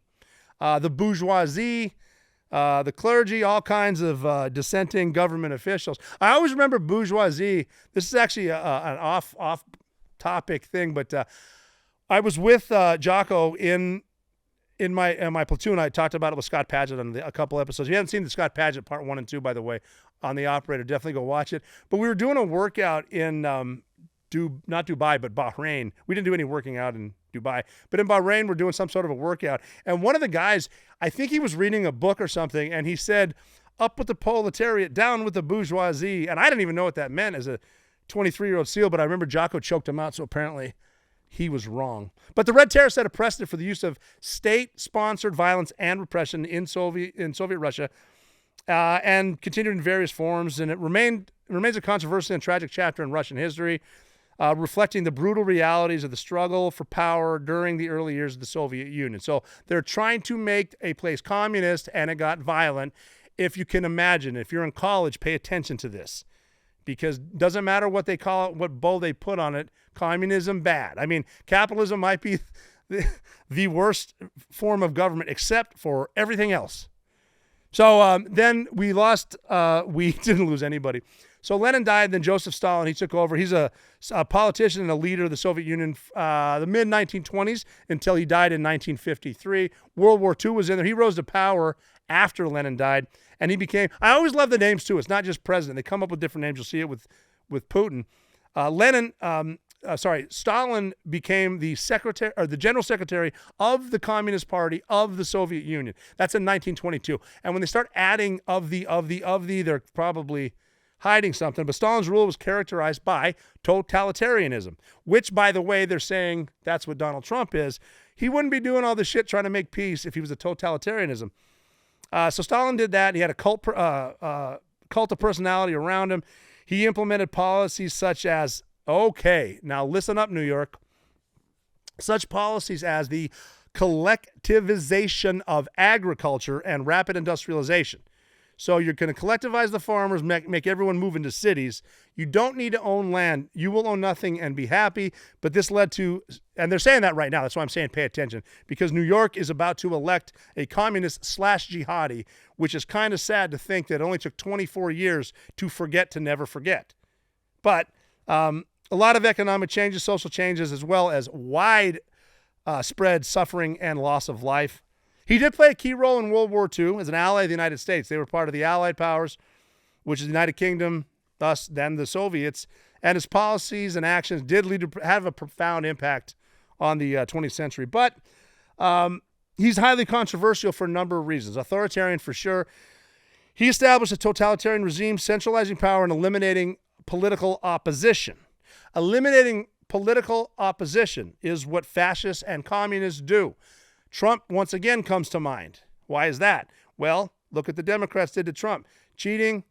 The bourgeoisie, the clergy, all kinds of dissenting government officials. I always remember bourgeoisie. This is actually an off-topic thing, but I was with Jocko in my platoon. I talked about it with Scott Padgett on a couple episodes. If you haven't seen the Scott Padgett part 1 and 2, by the way, on the Operator, definitely go watch it. But we were doing a workout in not Dubai, but Bahrain. We didn't do any working out in Dubai, but in Bahrain, we're doing some sort of a workout. And one of the guys, I think he was reading a book or something, and he said, "Up with the proletariat, down with the bourgeoisie." And I didn't even know what that meant as a 23-year-old SEAL, but I remember Jocko choked him out, so apparently he was wrong. But the Red Terror set a precedent for the use of state-sponsored violence and repression in Soviet Russia, and continued in various forms. And it remains a controversial and tragic chapter in Russian history, reflecting the brutal realities of the struggle for power during the early years of the Soviet Union. So they're trying to make a place communist, and it got violent. If you can imagine, if you're in college, pay attention to this. Because it doesn't matter what they call it, what bow they put on it, communism bad. I mean, capitalism might be the worst form of government except for everything else. So then we didn't lose anybody. So Lenin died, then Joseph Stalin, he took over. He's a politician and a leader of the Soviet Union the mid-1920s until he died in 1953. World War II was in there. He rose to power after Lenin died, and he became, I always love the names too. It's not just president. They come up with different names. You'll see it with Putin. Stalin became the secretary or the general secretary of the Communist Party of the Soviet Union. That's in 1922. And when they start adding of the, they're probably hiding something. But Stalin's rule was characterized by totalitarianism, which, by the way, they're saying that's what Donald Trump is. He wouldn't be doing all this shit trying to make peace if he was a totalitarianism. So Stalin did that. He had a cult of personality around him. He implemented policies such as, okay, now listen up, New York, such policies as the collectivization of agriculture and rapid industrialization. So you're going to collectivize the farmers, make everyone move into cities. You don't need to own land. You will own nothing and be happy. But this led to, and they're saying that right now. That's why I'm saying pay attention, because New York is about to elect a communist/jihadi, which is kind of sad to think that it only took 24 years to forget to never forget. But a lot of economic changes, social changes, as well as wide spread suffering and loss of life. He did play a key role in World War II as an ally of the United States. They were part of the Allied powers, which is the United Kingdom, thus then the Soviets, and his policies and actions did have a profound impact on the 20th century. But he's highly controversial for a number of reasons. Authoritarian for sure. He established a totalitarian regime, centralizing power and eliminating political opposition. Eliminating political opposition is what fascists and communists do. Trump, once again, comes to mind. Why is that? Well, look what the Democrats did to Trump. Cheating,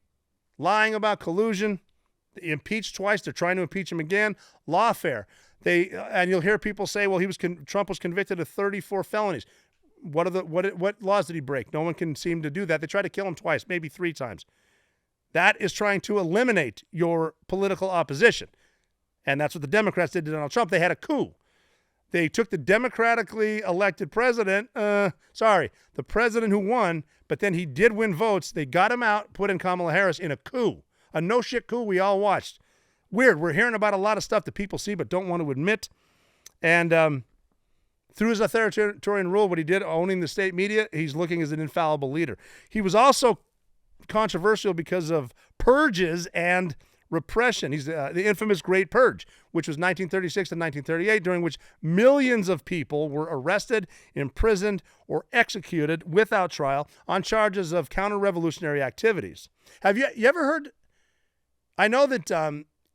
lying about collusion, impeached twice. They're trying to impeach him again. Lawfare. And you'll hear people say, well, Trump was convicted of 34 felonies. What laws did he break? No one can seem to do that. They tried to kill him twice, maybe 3 times. That is trying to eliminate your political opposition. And that's what the Democrats did to Donald Trump. They had a coup. They took the democratically elected president, the president who won, but then he did win votes. They got him out, put in Kamala Harris in a coup, a no-shit coup we all watched. Weird. We're hearing about a lot of stuff that people see but don't want to admit. And through his authoritarian rule, what he did, owning the state media, he's looking as an infallible leader. He was also controversial because of purges and repression. He's the infamous Great Purge, which was 1936 to 1938, during which millions of people were arrested, imprisoned, or executed without trial on charges of counter-revolutionary activities. Have you ever heard? I know that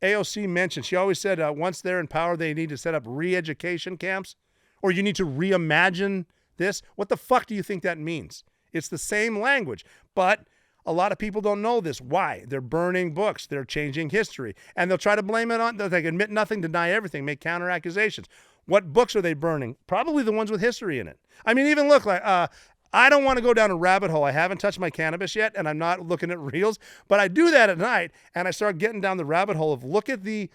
AOC mentioned, she always said once they're in power, they need to set up re-education camps, or you need to reimagine this. What the fuck do you think that means? It's the same language, but a lot of people don't know this. Why? They're burning books. They're changing history. And they'll try to blame it on, they admit nothing, deny everything, make counter accusations. What books are they burning? Probably the ones with history in it. I mean, even look like, I don't want to go down a rabbit hole. I haven't touched my cannabis yet, and I'm not looking at reels, but I do that at night, and I start getting down the rabbit hole of look at the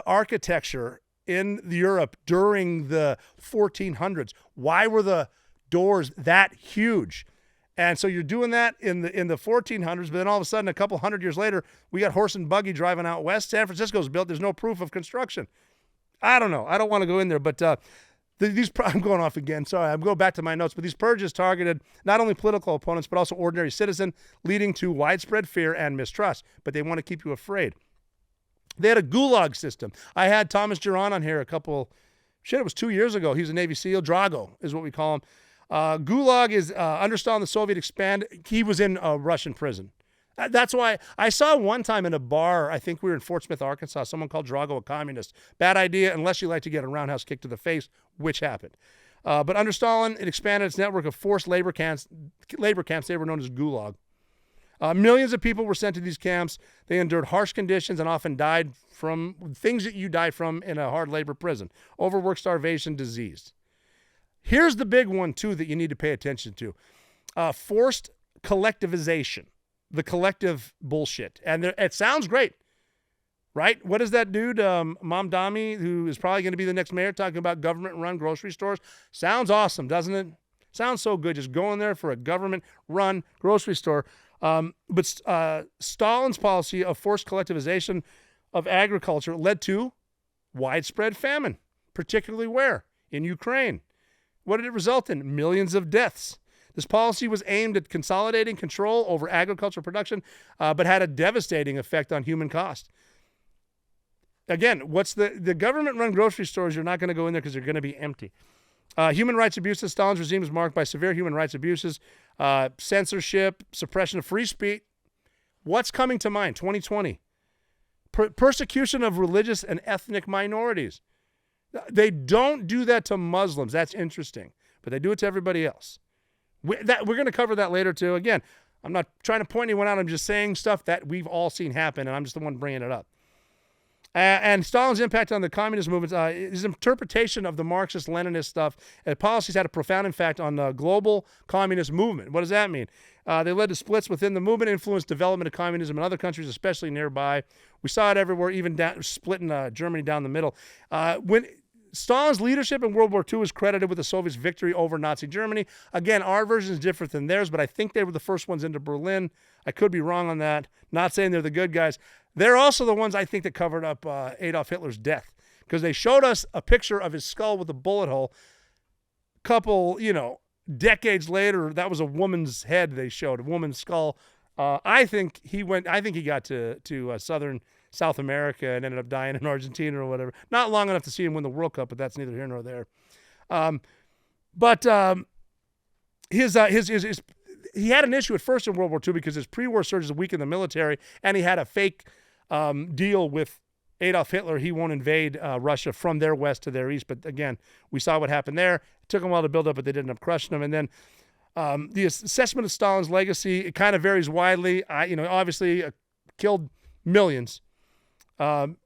architecture in Europe during the 1400s. Why were the doors that huge? And so you're doing that in the 1400s, but then all of a sudden, a couple hundred years later, we got horse and buggy driving out west. San Francisco's built. There's no proof of construction. I don't know. I don't want to go in there, but I'm going off again. Sorry, I'm going back to my notes. But these purges targeted not only political opponents, but also ordinary citizens, leading to widespread fear and mistrust. But they want to keep you afraid. They had a gulag system. I had Thomas Duran on here it was 2 years ago. He's a Navy SEAL. Drago is what we call him. Gulag is under Stalin, the Soviet expand. He was in a Russian prison. That's why I saw one time in a bar, I think we were in Fort Smith, Arkansas, someone called Drago a communist. Bad idea unless you like to get a roundhouse kick to the face, which happened. But under Stalin, it expanded its network of forced labor camps. They were known as Gulag. Millions of people were sent to these camps. They endured harsh conditions and often died from things that you die from in a hard labor prison: overwork, starvation, disease. Here's the big one, too, that you need to pay attention to. Forced collectivization, the collective bullshit. And it sounds great, right? What is that dude, Mamdani, who is probably going to be the next mayor, talking about government-run grocery stores? Sounds awesome, doesn't it? Sounds so good, just going there for a government-run grocery store. But Stalin's policy of forced collectivization of agriculture led to widespread famine, particularly where? In Ukraine. What did it result in? Millions of deaths. This policy was aimed at consolidating control over agricultural production, but had a devastating effect on human cost. Again, what's the government-run grocery stores? You're not going to go in there because they're going to be empty. Human rights abuses. Stalin's regime is marked by severe human rights abuses, censorship, suppression of free speech. What's coming to mind? 2020. Persecution of religious and ethnic minorities. They don't do that to Muslims. That's interesting. But they do it to everybody else. We're going to cover that later, too. Again, I'm not trying to point anyone out. I'm just saying stuff that we've all seen happen, and I'm just the one bringing it up. And Stalin's impact on the communist movement, his interpretation of the Marxist-Leninist stuff, policies had a profound impact on the global communist movement. What does that mean? They led to splits within the movement, influenced development of communism in other countries, especially nearby. We saw it everywhere, even splitting Germany down the middle. When Stalin's leadership in World War II is credited with the Soviets' victory over Nazi Germany. Again, our version is different than theirs, but I think they were the first ones into Berlin. I could be wrong on that. Not saying they're the good guys. They're also the ones I think that covered up Adolf Hitler's death, because they showed us a picture of his skull with a bullet hole. couple, decades later, that was a woman's head they showed, a woman's skull. I think he got to South America and ended up dying in Argentina or whatever. Not long enough to see him win the World Cup, but that's neither here nor there. He had an issue at first in World War II because his pre-war surges weakened the military, and he had a fake deal with Adolf Hitler. He won't invade Russia from their west to their east. But again, we saw what happened there. It took him a while to build up, but they did end up crushing him. And then the assessment of Stalin's legacy, it kind of varies widely. Obviously killed millions, something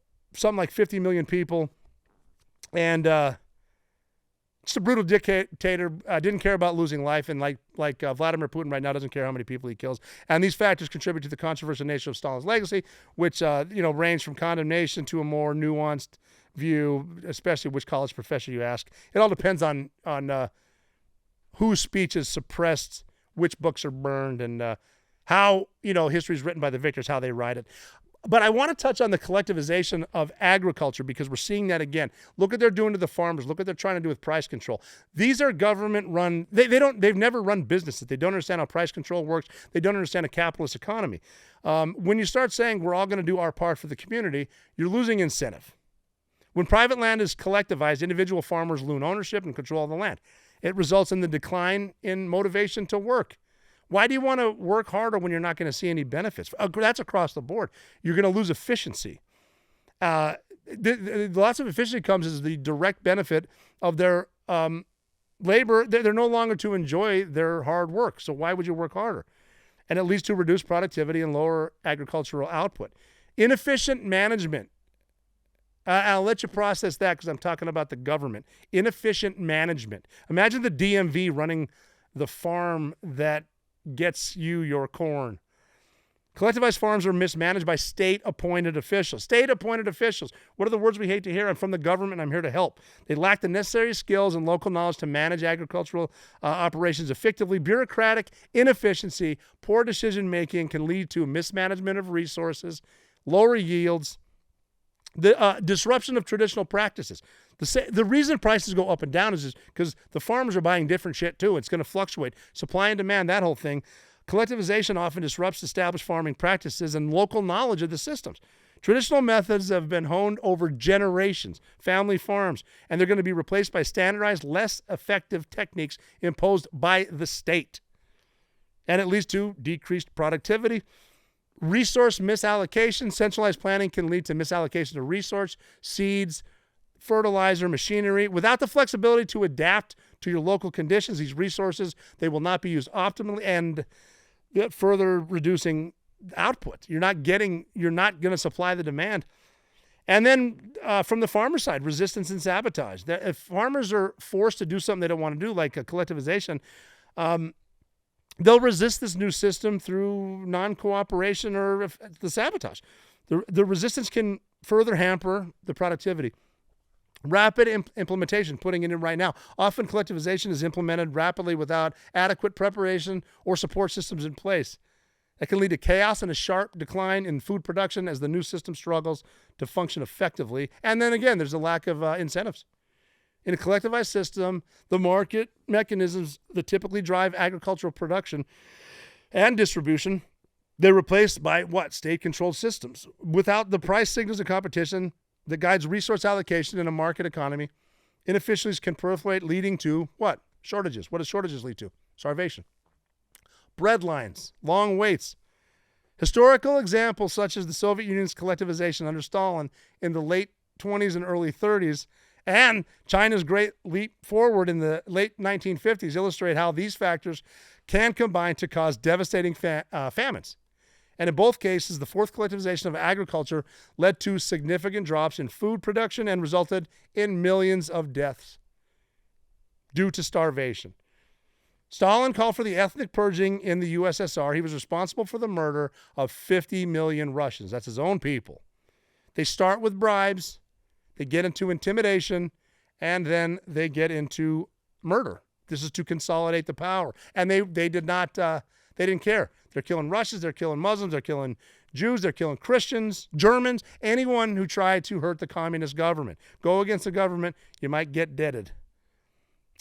like 50 million people, and just a brutal dictator. Didn't care about losing life, and like Vladimir Putin right now doesn't care how many people he kills. And these factors contribute to the controversial nature of Stalin's legacy, which range from condemnation to a more nuanced view, especially which college professor you ask. It all depends on whose speech is suppressed, which books are burned, and how history is written by the victors, how they write it. But I want to touch on the collectivization of agriculture because we're seeing that again. Look what they're doing to the farmers. Look what they're trying to do with price control. These are government-run. They've never run businesses. They don't understand how price control works. They don't understand a capitalist economy. When you start saying we're all going to do our part for the community, you're losing incentive. When private land is collectivized, individual farmers lose ownership and control of the land. It results in the decline in motivation to work. Why do you want to work harder when you're not going to see any benefits? That's across the board. You're going to lose efficiency. Lots of efficiency comes as the direct benefit of their labor. They're no longer to enjoy their hard work. So why would you work harder? And it leads to reduced productivity and lower agricultural output. Inefficient management. I'll let you process that because I'm talking about the government. Inefficient management. Imagine the DMV running the farm that gets you your corn. Collectivized farms are mismanaged by state-appointed officials. State-appointed officials. What are the words we hate to hear? I'm from the government. I'm here to help. They lack the necessary skills and local knowledge to manage agricultural operations effectively. Bureaucratic inefficiency, poor decision-making can lead to mismanagement of resources, lower yields, the disruption of traditional practices. The reason prices go up and down is because the farmers are buying different shit too. It's going to fluctuate. Supply and demand, that whole thing. Collectivization often disrupts established farming practices and local knowledge of the systems. Traditional methods have been honed over generations, family farms, and they're going to be replaced by standardized, less effective techniques imposed by the state. And it leads to decreased productivity. Resource misallocation. Centralized planning can lead to misallocation of resource, seeds, fertilizer, machinery. Without the flexibility to adapt to your local conditions, these resources, they will not be used optimally and further reducing output. You're not going to supply the demand. And then from the farmer side, resistance and sabotage. If farmers are forced to do something they don't want to do, like a collectivization, they'll resist this new system through non-cooperation or the sabotage. The resistance can further hamper the productivity. Rapid implementation, putting it in right now. Often collectivization is implemented rapidly without adequate preparation or support systems in place. That can lead to chaos and a sharp decline in food production as the new system struggles to function effectively. And then again, there's a lack of incentives. In a collectivized system, the market mechanisms that typically drive agricultural production and distribution, they're replaced by what? State-controlled systems. Without the price signals of competition that guides resource allocation in a market economy, inefficiencies can proliferate, leading to what? Shortages. What does shortages lead to? Starvation. Bread lines, long waits. Historical examples such as the Soviet Union's collectivization under Stalin in the late 20s and early 30s, and China's great leap forward in the late 1950s illustrate how these factors can combine to cause devastating famines. And in both cases, the forced collectivization of agriculture led to significant drops in food production and resulted in millions of deaths due to starvation. Stalin called for the ethnic purging in the USSR. He was responsible for the murder of 50 million Russians. That's his own people. They start with bribes, they get into intimidation, and then they get into murder. This is to consolidate the power. And they didn't care. They're killing Russians, they're killing Muslims, they're killing Jews, they're killing Christians, Germans, anyone who tried to hurt the communist government. Go against the government, you might get deaded.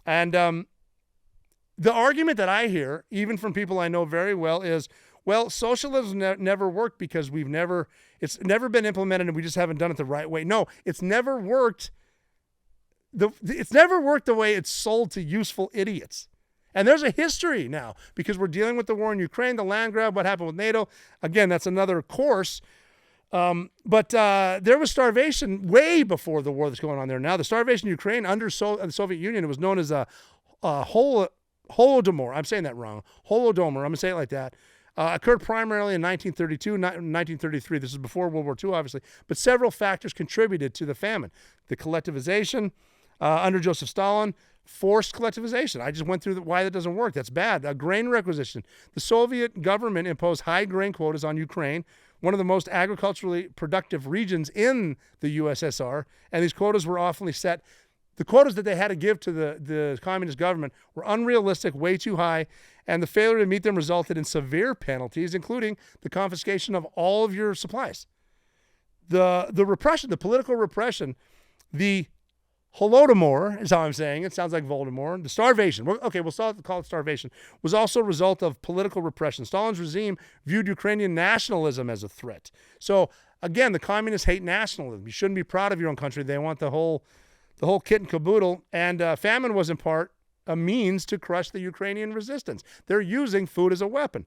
And the argument that I hear, even from people I know very well, is, well, socialism never worked because it's never been implemented and we just haven't done it the right way. No, it's never worked. It's never worked the way it's sold to useful idiots. And there's a history now because we're dealing with the war in Ukraine, the land grab, what happened with NATO. Again, that's another course. But there was starvation way before the war that's going on there now. The starvation in Ukraine under the Soviet Union, it was known as a Holodomor. I'm saying that wrong. Holodomor. I'm going to say it like that. Occurred primarily in 1932, 1933. This is before World War II, obviously. But several factors contributed to the famine. The collectivization under Joseph Stalin, forced collectivization. I just went through why that doesn't work. That's bad. Grain requisition. The Soviet government imposed high grain quotas on Ukraine, one of the most agriculturally productive regions in the USSR, and these quotas were often set. The quotas that they had to give to the communist government were unrealistic, way too high, and the failure to meet them resulted in severe penalties, including the confiscation of all of your supplies. The repression, the political repression, the Holodomor is how I'm saying it. Sounds like Voldemort. The starvation. Okay, we'll call it starvation. Was also a result of political repression. Stalin's regime viewed Ukrainian nationalism as a threat. So again, the communists hate nationalism. You shouldn't be proud of your own country. They want the whole kit and caboodle. And famine was in part a means to crush the Ukrainian resistance. They're using food as a weapon.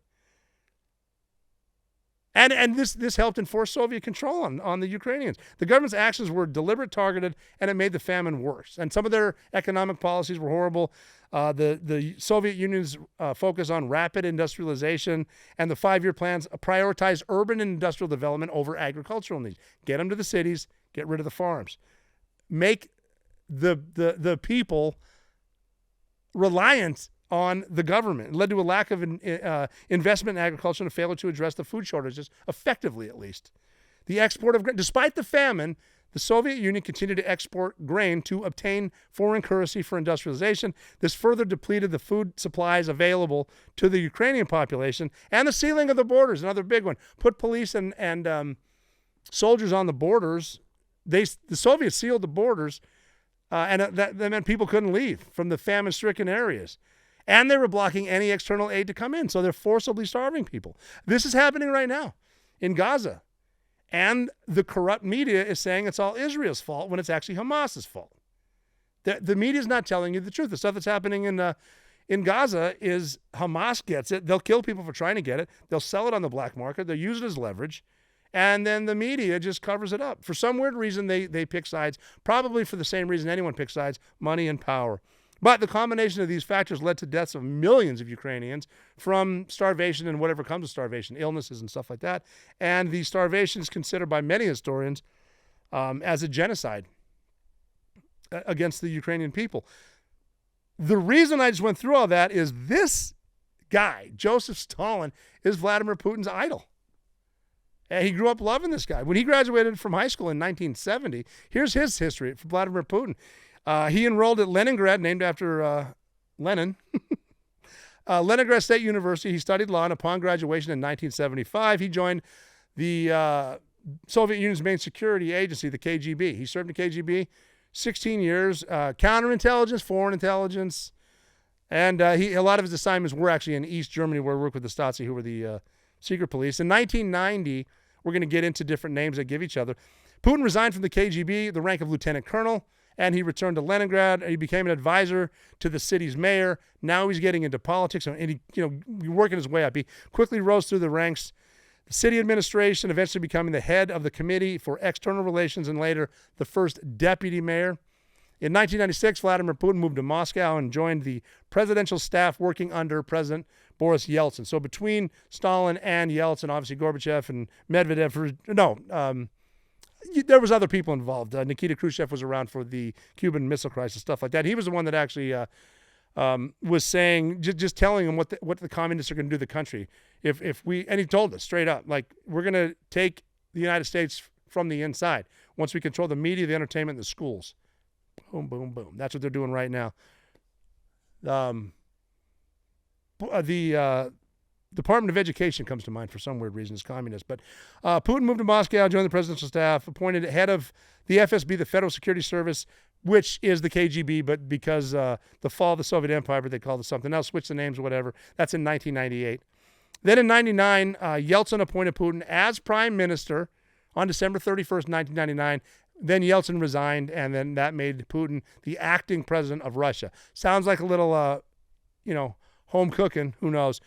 And this helped enforce Soviet control on the Ukrainians. The government's actions were deliberate, targeted, and it made the famine worse. And some of their economic policies were horrible. The Soviet Union's focus on rapid industrialization and the 5-year plans prioritized urban and industrial development over agricultural needs. Get them to the cities, get rid of the farms. Make the people reliant on the government. It led to a lack of investment in agriculture and a failure to address the food shortages, effectively at least. The export of grain, despite the famine, the Soviet Union continued to export grain to obtain foreign currency for industrialization. This further depleted the food supplies available to the Ukrainian population. And the sealing of the borders, another big one. Put police and soldiers on the borders. The Soviets sealed the borders, and that meant people couldn't leave from the famine-stricken areas. And they were blocking any external aid to come in. So they're forcibly starving people. This is happening right now in Gaza. And the corrupt media is saying it's all Israel's fault when it's actually Hamas's fault. The media is not telling you the truth. The stuff that's happening in Gaza is Hamas gets it. They'll kill people for trying to get it. They'll sell it on the black market. They'll use it as leverage. And then the media just covers it up. For some weird reason, they pick sides, probably for the same reason anyone picks sides, money and power. But the combination of these factors led to deaths of millions of Ukrainians from starvation and whatever comes with starvation, illnesses and stuff like that. And the starvation is considered by many historians as a genocide against the Ukrainian people. The reason I just went through all that is this guy, Joseph Stalin, is Vladimir Putin's idol. And he grew up loving this guy. When he graduated from high school in 1970, here's his history for Vladimir Putin. He enrolled at Leningrad, named after Lenin. Leningrad State University. He studied law, and upon graduation in 1975, he joined the Soviet Union's main security agency, the KGB. He served in the KGB 16 years, counterintelligence, foreign intelligence, and a lot of his assignments were actually in East Germany, where he worked with the Stasi, who were the secret police. In 1990, we're going to get into different names that give each other. Putin resigned from the KGB, the rank of lieutenant colonel, and he returned to Leningrad. He became an advisor to the city's mayor. Now he's getting into politics, and he, working his way up. He quickly rose through the ranks, the city administration, eventually becoming the head of the Committee for External Relations, and later the first deputy mayor. In 1996, Vladimir Putin moved to Moscow and joined the presidential staff working under President Boris Yeltsin. So between Stalin and Yeltsin, obviously Gorbachev and Medvedev, there was other people involved. Nikita Khrushchev was around for the Cuban Missile Crisis, stuff like that. He was the one that actually was saying, just telling him what the communists are going to do to the country. And he told us straight up, like, we're going to take the United States from the inside once we control the media, the entertainment, and the schools. Boom, boom, boom. That's what they're doing right now. The Department of Education comes to mind for some weird reason. It's communist. But Putin moved to Moscow, joined the presidential staff, appointed head of the FSB, the Federal Security Service, which is the KGB, but because the fall of the Soviet Empire, they called it something else, switched the names or whatever. That's in 1998. Then in 99, Yeltsin appointed Putin as prime minister on December 31st, 1999. Then Yeltsin resigned, and then that made Putin the acting president of Russia. Sounds like a little, home cooking. Who knows?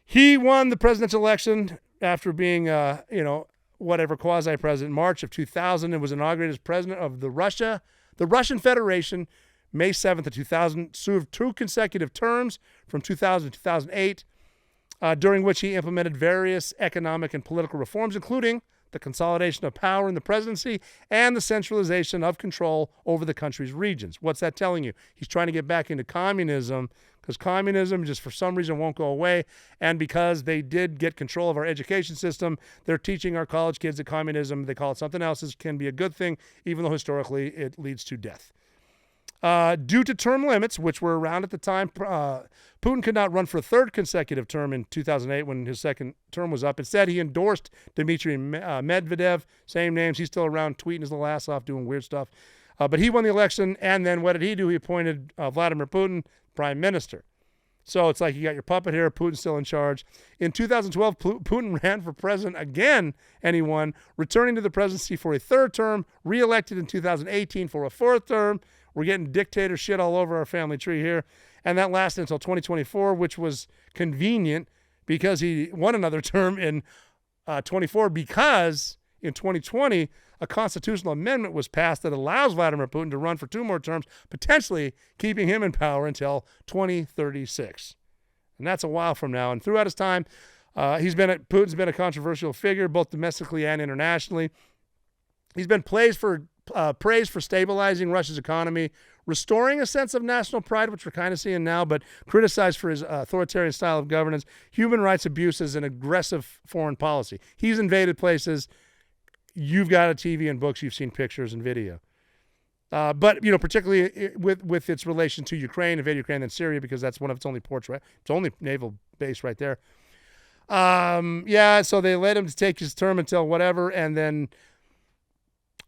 He won the presidential election after being, quasi-president in March of 2000 and was inaugurated as president of the Russian Federation, May 7th of 2000, served 2 consecutive terms from 2000 to 2008, during which he implemented various economic and political reforms, including the consolidation of power in the presidency and the centralization of control over the country's regions. What's that telling you? He's trying to get back into communism, because communism just for some reason won't go away. And because they did get control of our education system, they're teaching our college kids that communism, they call it something else, can be a good thing, even though historically it leads to death. Due to term limits, which were around at the time, Putin could not run for a 3rd consecutive term in 2008 when his 2nd term was up. Instead, he endorsed Dmitry Medvedev, same names. He's still around tweeting his little ass off, doing weird stuff. But he won the election, and then what did he do? He appointed Vladimir Putin prime minister. So it's like you got your puppet here, Putin's still in charge. In 2012, Putin ran for president again, and he won, returning to the presidency for a 3rd term, re-elected in 2018 for a 4th term. We're getting dictator shit all over our family tree here. And that lasted until 2024, which was convenient because he won another term in 24, because in 2020, a constitutional amendment was passed that allows Vladimir Putin to run for 2 more terms, potentially keeping him in power until 2036. And that's a while from now. And throughout his time, Putin's been a controversial figure, both domestically and internationally. He's been praised for stabilizing Russia's economy, restoring a sense of national pride, which we're kind of seeing now, but criticized for his authoritarian style of governance, human rights abuses, and aggressive foreign policy. He's invaded places. You've got a TV and books. You've seen pictures and video. But particularly with its relation to Ukraine, invade Ukraine, then Syria, because that's one of its only ports, right? Its only naval base right there. So they let him take his term until whatever, and then.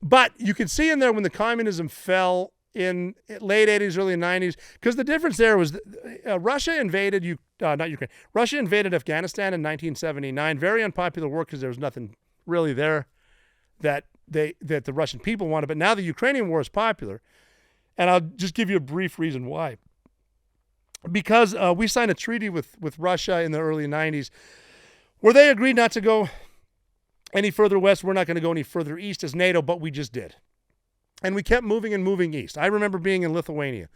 But you can see in there when the communism fell in late 80s, early 90s, because the difference there was Russia invaded Russia invaded Afghanistan in 1979. Very unpopular war because there was nothing really there that the Russian people wanted. But now the Ukrainian war is popular, and I'll just give you a brief reason why. Because we signed a treaty with Russia in the early 90s where they agreed not to go any further west. We're not going to go any further east as NATO, but we just did. And we kept moving and moving east. I remember being in Lithuania.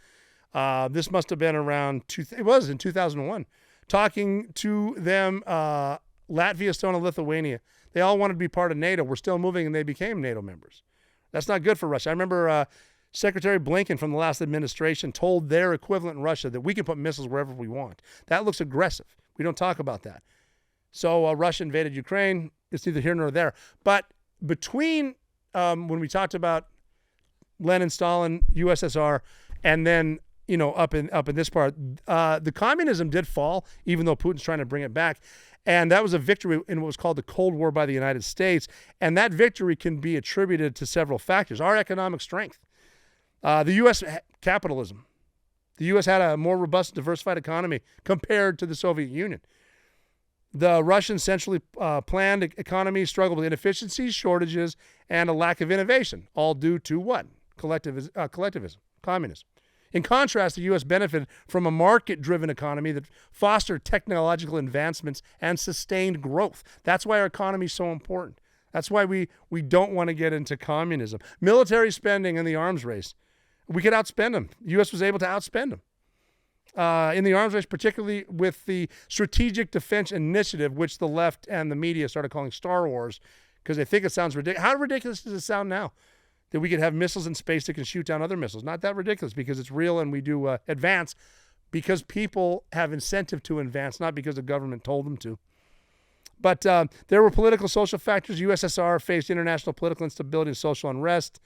This must have been around, it was in 2001, talking to them, Latvia, Estonia, Lithuania. They all wanted to be part of NATO. We're still moving, and they became NATO members. That's not good for Russia. I remember Secretary Blinken from the last administration told their equivalent in Russia that we can put missiles wherever we want. That looks aggressive. We don't talk about that. So Russia invaded Ukraine. It's neither here nor there. But between when we talked about Lenin, Stalin, USSR, and then up in this part, the communism did fall, even though Putin's trying to bring it back. And that was a victory in what was called the Cold War by the United States. And that victory can be attributed to several factors. Our economic strength, the U.S. capitalism. The U.S. had a more robust, diversified economy compared to the Soviet Union. The Russian centrally planned economy struggled with inefficiencies, shortages, and a lack of innovation, all due to what? Collectivism, communism. In contrast, the U.S. benefited from a market-driven economy that fostered technological advancements and sustained growth. That's why our economy is so important. That's why we don't want to get into communism. Military spending in the arms race, we could outspend them. The U.S. was able to outspend them. In the arms race, particularly with the Strategic Defense Initiative, which the left and the media started calling Star Wars because they think it sounds ridiculous. How ridiculous does it sound now? That we could have missiles in space that can shoot down other missiles. Not that ridiculous because it's real and we do advance because people have incentive to advance, not because the government told them to. But there were political, social factors. USSR faced international political instability and social unrest.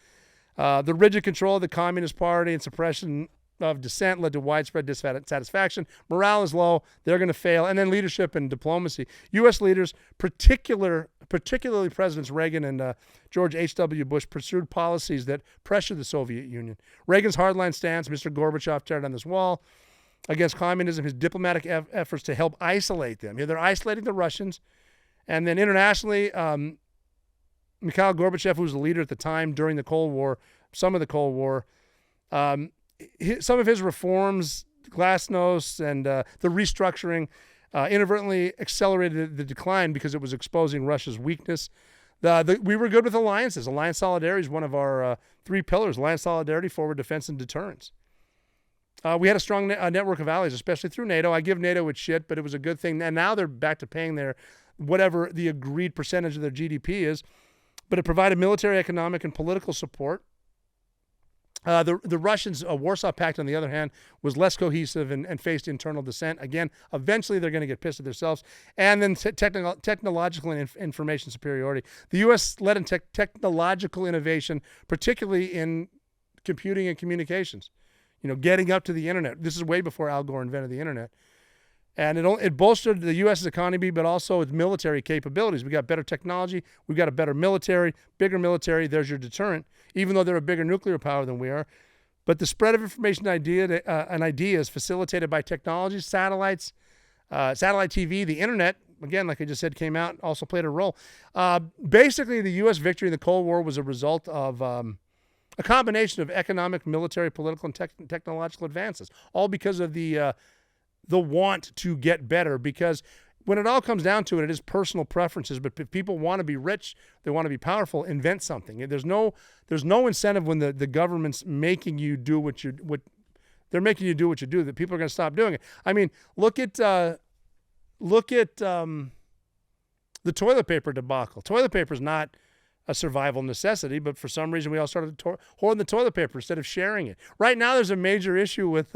The rigid control of the Communist Party and suppression of dissent led to widespread dissatisfaction. Morale is low. They're going to fail. And then leadership and diplomacy. U.S. leaders, particularly Presidents Reagan and George H.W. Bush, pursued policies that pressured the Soviet Union. Reagan's hardline stance, Mr. Gorbachev teared down this wall against communism, his diplomatic efforts to help isolate them. They're isolating the Russians. And then internationally, Mikhail Gorbachev, who was the leader at the time during the Cold War, some of the Cold War, some of his reforms, glasnost, and the restructuring inadvertently accelerated the decline because it was exposing Russia's weakness. We were good with alliances. Alliance solidarity is one of our 3 pillars: alliance solidarity, forward defense, and deterrence. We had a strong network of allies, especially through NATO. I give NATO its shit, but it was a good thing. And now they're back to paying their whatever the agreed percentage of their GDP is. But it provided military, economic, and political support. The Russians, Warsaw Pact, on the other hand, was less cohesive and faced internal dissent. Again, eventually they're going to get pissed at themselves. And then technological and information superiority. The U.S. led in technological innovation, particularly in computing and communications. Getting up to the internet. This is way before Al Gore invented the internet. And it bolstered the U.S.'s economy, but also its military capabilities. We got better technology. We've got a better military, bigger military. There's your deterrent, even though they're a bigger nuclear power than we are. But the spread of information and ideas facilitated by technology, satellites, satellite TV, the internet, again, like I just said, came out, also played a role. Basically, the U.S. victory in the Cold War was a result of a combination of economic, military, political, and technological advances, all because of the want to get better. Because when it all comes down to it, it is personal preferences. But if people want to be rich, they want to be powerful, invent something. There's no incentive when the government's making you do what they're making you do what you do, that people are going to stop doing it. I mean, look at the toilet paper debacle. Toilet paper is not a survival necessity, but for some reason we all started hoarding the toilet paper instead of sharing it. Right now there's a major issue with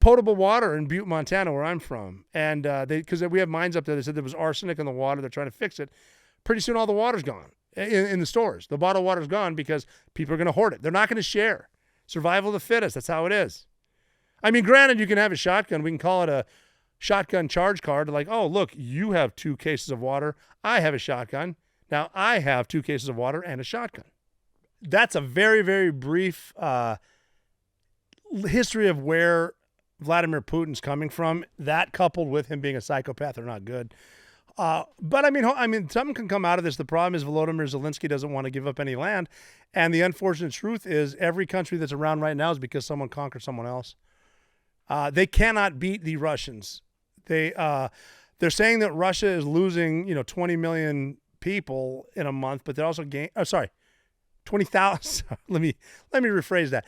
potable water in Butte, Montana, where I'm from. And because we have mines up there, they said there was arsenic in the water. They're trying to fix it. Pretty soon all the water's gone in the stores. The bottled water's gone because people are going to hoard it. They're not going to share. Survival of the fittest. That's how it is. I mean, granted, you can have a shotgun. We can call it a shotgun charge card. Like, oh, look, you have 2 cases of water. I have a shotgun. Now I have 2 cases of water and a shotgun. That's a very, very brief history of where Vladimir Putin's coming from. That coupled with him being a psychopath are not good. But I mean, something can come out of this. The problem is Volodymyr Zelensky doesn't want to give up any land. And the unfortunate truth is every country that's around right now is because someone conquered someone else. They cannot beat the Russians. They're saying that Russia is losing, 20 million people in a month, but they're also 20,000. Let me rephrase that.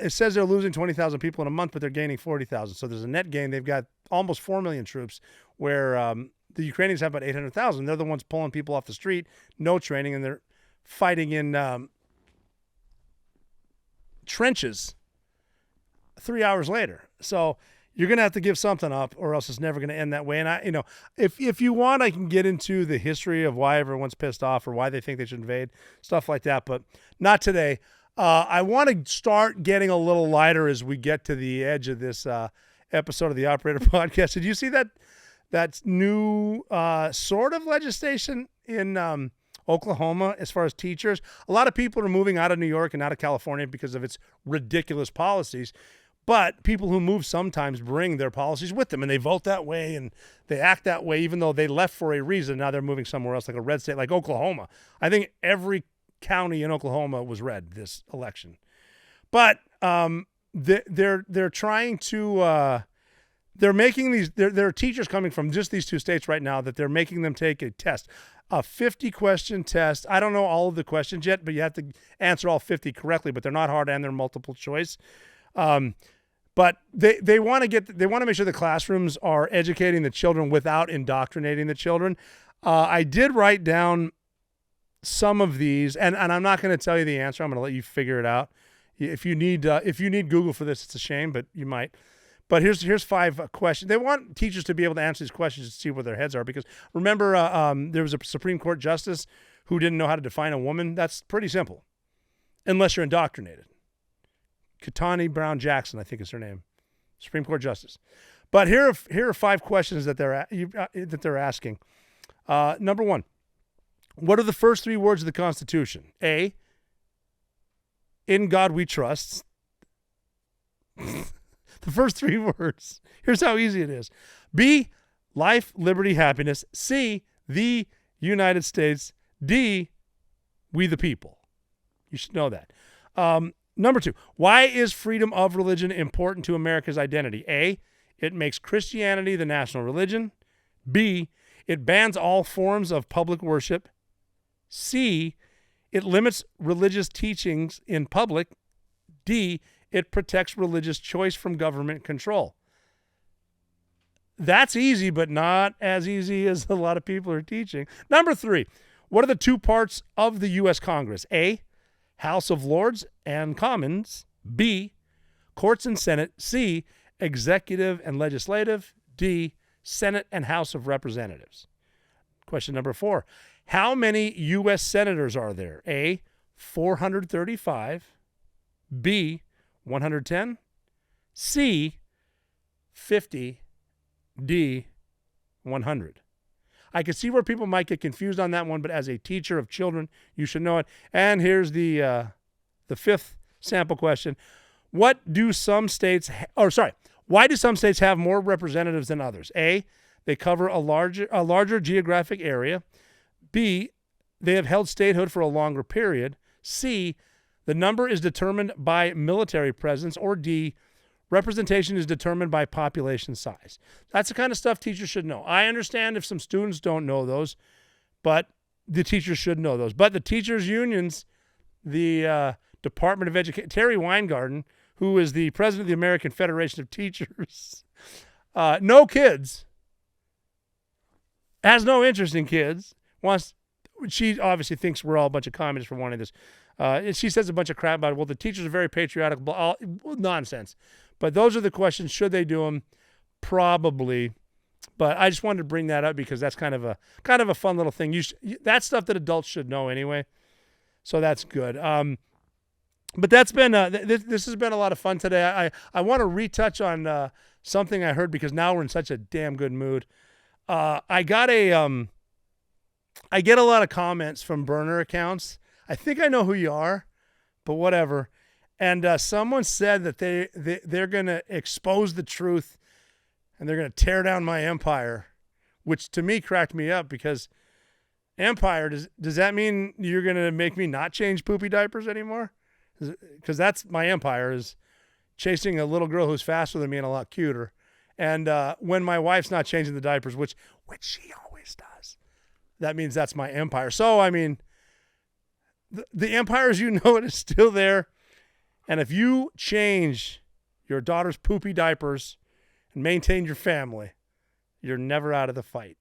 It says they're losing 20,000 people in a month, but they're gaining 40,000. So there's a net gain. They've got almost 4 million troops, where the Ukrainians have about 800,000. They're the ones pulling people off the street, no training, and they're fighting in trenches 3 hours later. So you're going to have to give something up, or else it's never going to end that way. And if you want, I can get into the history of why everyone's pissed off or why they think they should invade, stuff like that, but not today. I want to start getting a little lighter as we get to the edge of this episode of the Operator Podcast. Did you see that new sort of legislation in Oklahoma as far as teachers? A lot of people are moving out of New York and out of California because of its ridiculous policies. But people who move sometimes bring their policies with them, and they vote that way and they act that way, even though they left for a reason. Now they're moving somewhere else, like a red state, like Oklahoma. I think every county in Oklahoma was red this election. But they're trying to they're making these. There are teachers coming from just these 2 states right now that they're making them take a test, a 50-question test. I don't know all of the questions yet, but you have to answer all 50 correctly. But they're not hard and they're multiple choice. But they want to make sure the classrooms are educating the children without indoctrinating the children. I did write down some of these, and I'm not going to tell you the answer. I'm going to let you figure it out. If you need Google for this, it's a shame, but you might. But here's 5 questions. They want teachers to be able to answer these questions and see where their heads are. Because remember, there was a Supreme Court justice who didn't know how to define a woman. That's pretty simple, unless you're indoctrinated. Ketanji Brown Jackson, I think is her name, Supreme Court Justice. But here are 5 questions that they're asking. Number 1, what are the first 3 words of the Constitution? A, in God we trust. The first 3 words. Here's how easy it is. B, life, liberty, happiness. C, the United States. D, we the people. You should know that. Number 2, why is freedom of religion important to America's identity? A, it makes Christianity the national religion. B, it bans all forms of public worship. C, it limits religious teachings in public. D, it protects religious choice from government control. That's easy, but not as easy as a lot of people are teaching. Number 3, what are the 2 parts of the U.S. Congress? A, House of Lords and Commons. B, Courts and Senate. C, Executive and Legislative. D, Senate and House of Representatives. Question number 4, how many U.S. senators are there? A, 435. B, 110. C, 50. D, 100. I can see where people might get confused on that one, but as a teacher of children, you should know it. And here's the 5th sample question. Why do some states have more representatives than others? A, they cover a larger geographic area. B, they have held statehood for a longer period. C, the number is determined by military presence. Or D, representation is determined by population size. That's the kind of stuff teachers should know. I understand if some students don't know those, but the teachers should know those. But the teachers' unions, the Department of Education, Terry Weingarten, who is the president of the American Federation of Teachers, no kids, has no interest in kids, she obviously thinks we're all a bunch of communists for wanting this. She says a bunch of crap about it. Well, the teachers are very patriotic, nonsense. But those are the questions. Should they do them? Probably. But I just wanted to bring that up because that's kind of a fun little thing. That's stuff that adults should know anyway. So that's good. But that's been this has been a lot of fun today. I want to retouch on something I heard because now we're in such a damn good mood. I get a lot of comments from burner accounts. I think I know who you are, but whatever. And someone said that they're going to expose the truth and they're going to tear down my empire, which to me cracked me up because empire, does that mean you're going to make me not change poopy diapers anymore? Because that's my empire, is chasing a little girl who's faster than me and a lot cuter. And when my wife's not changing the diapers, which she always does, that means that's my empire. So, I mean, the empire as you know it is still there. And if you change your daughter's poopy diapers and maintain your family, you're never out of the fight.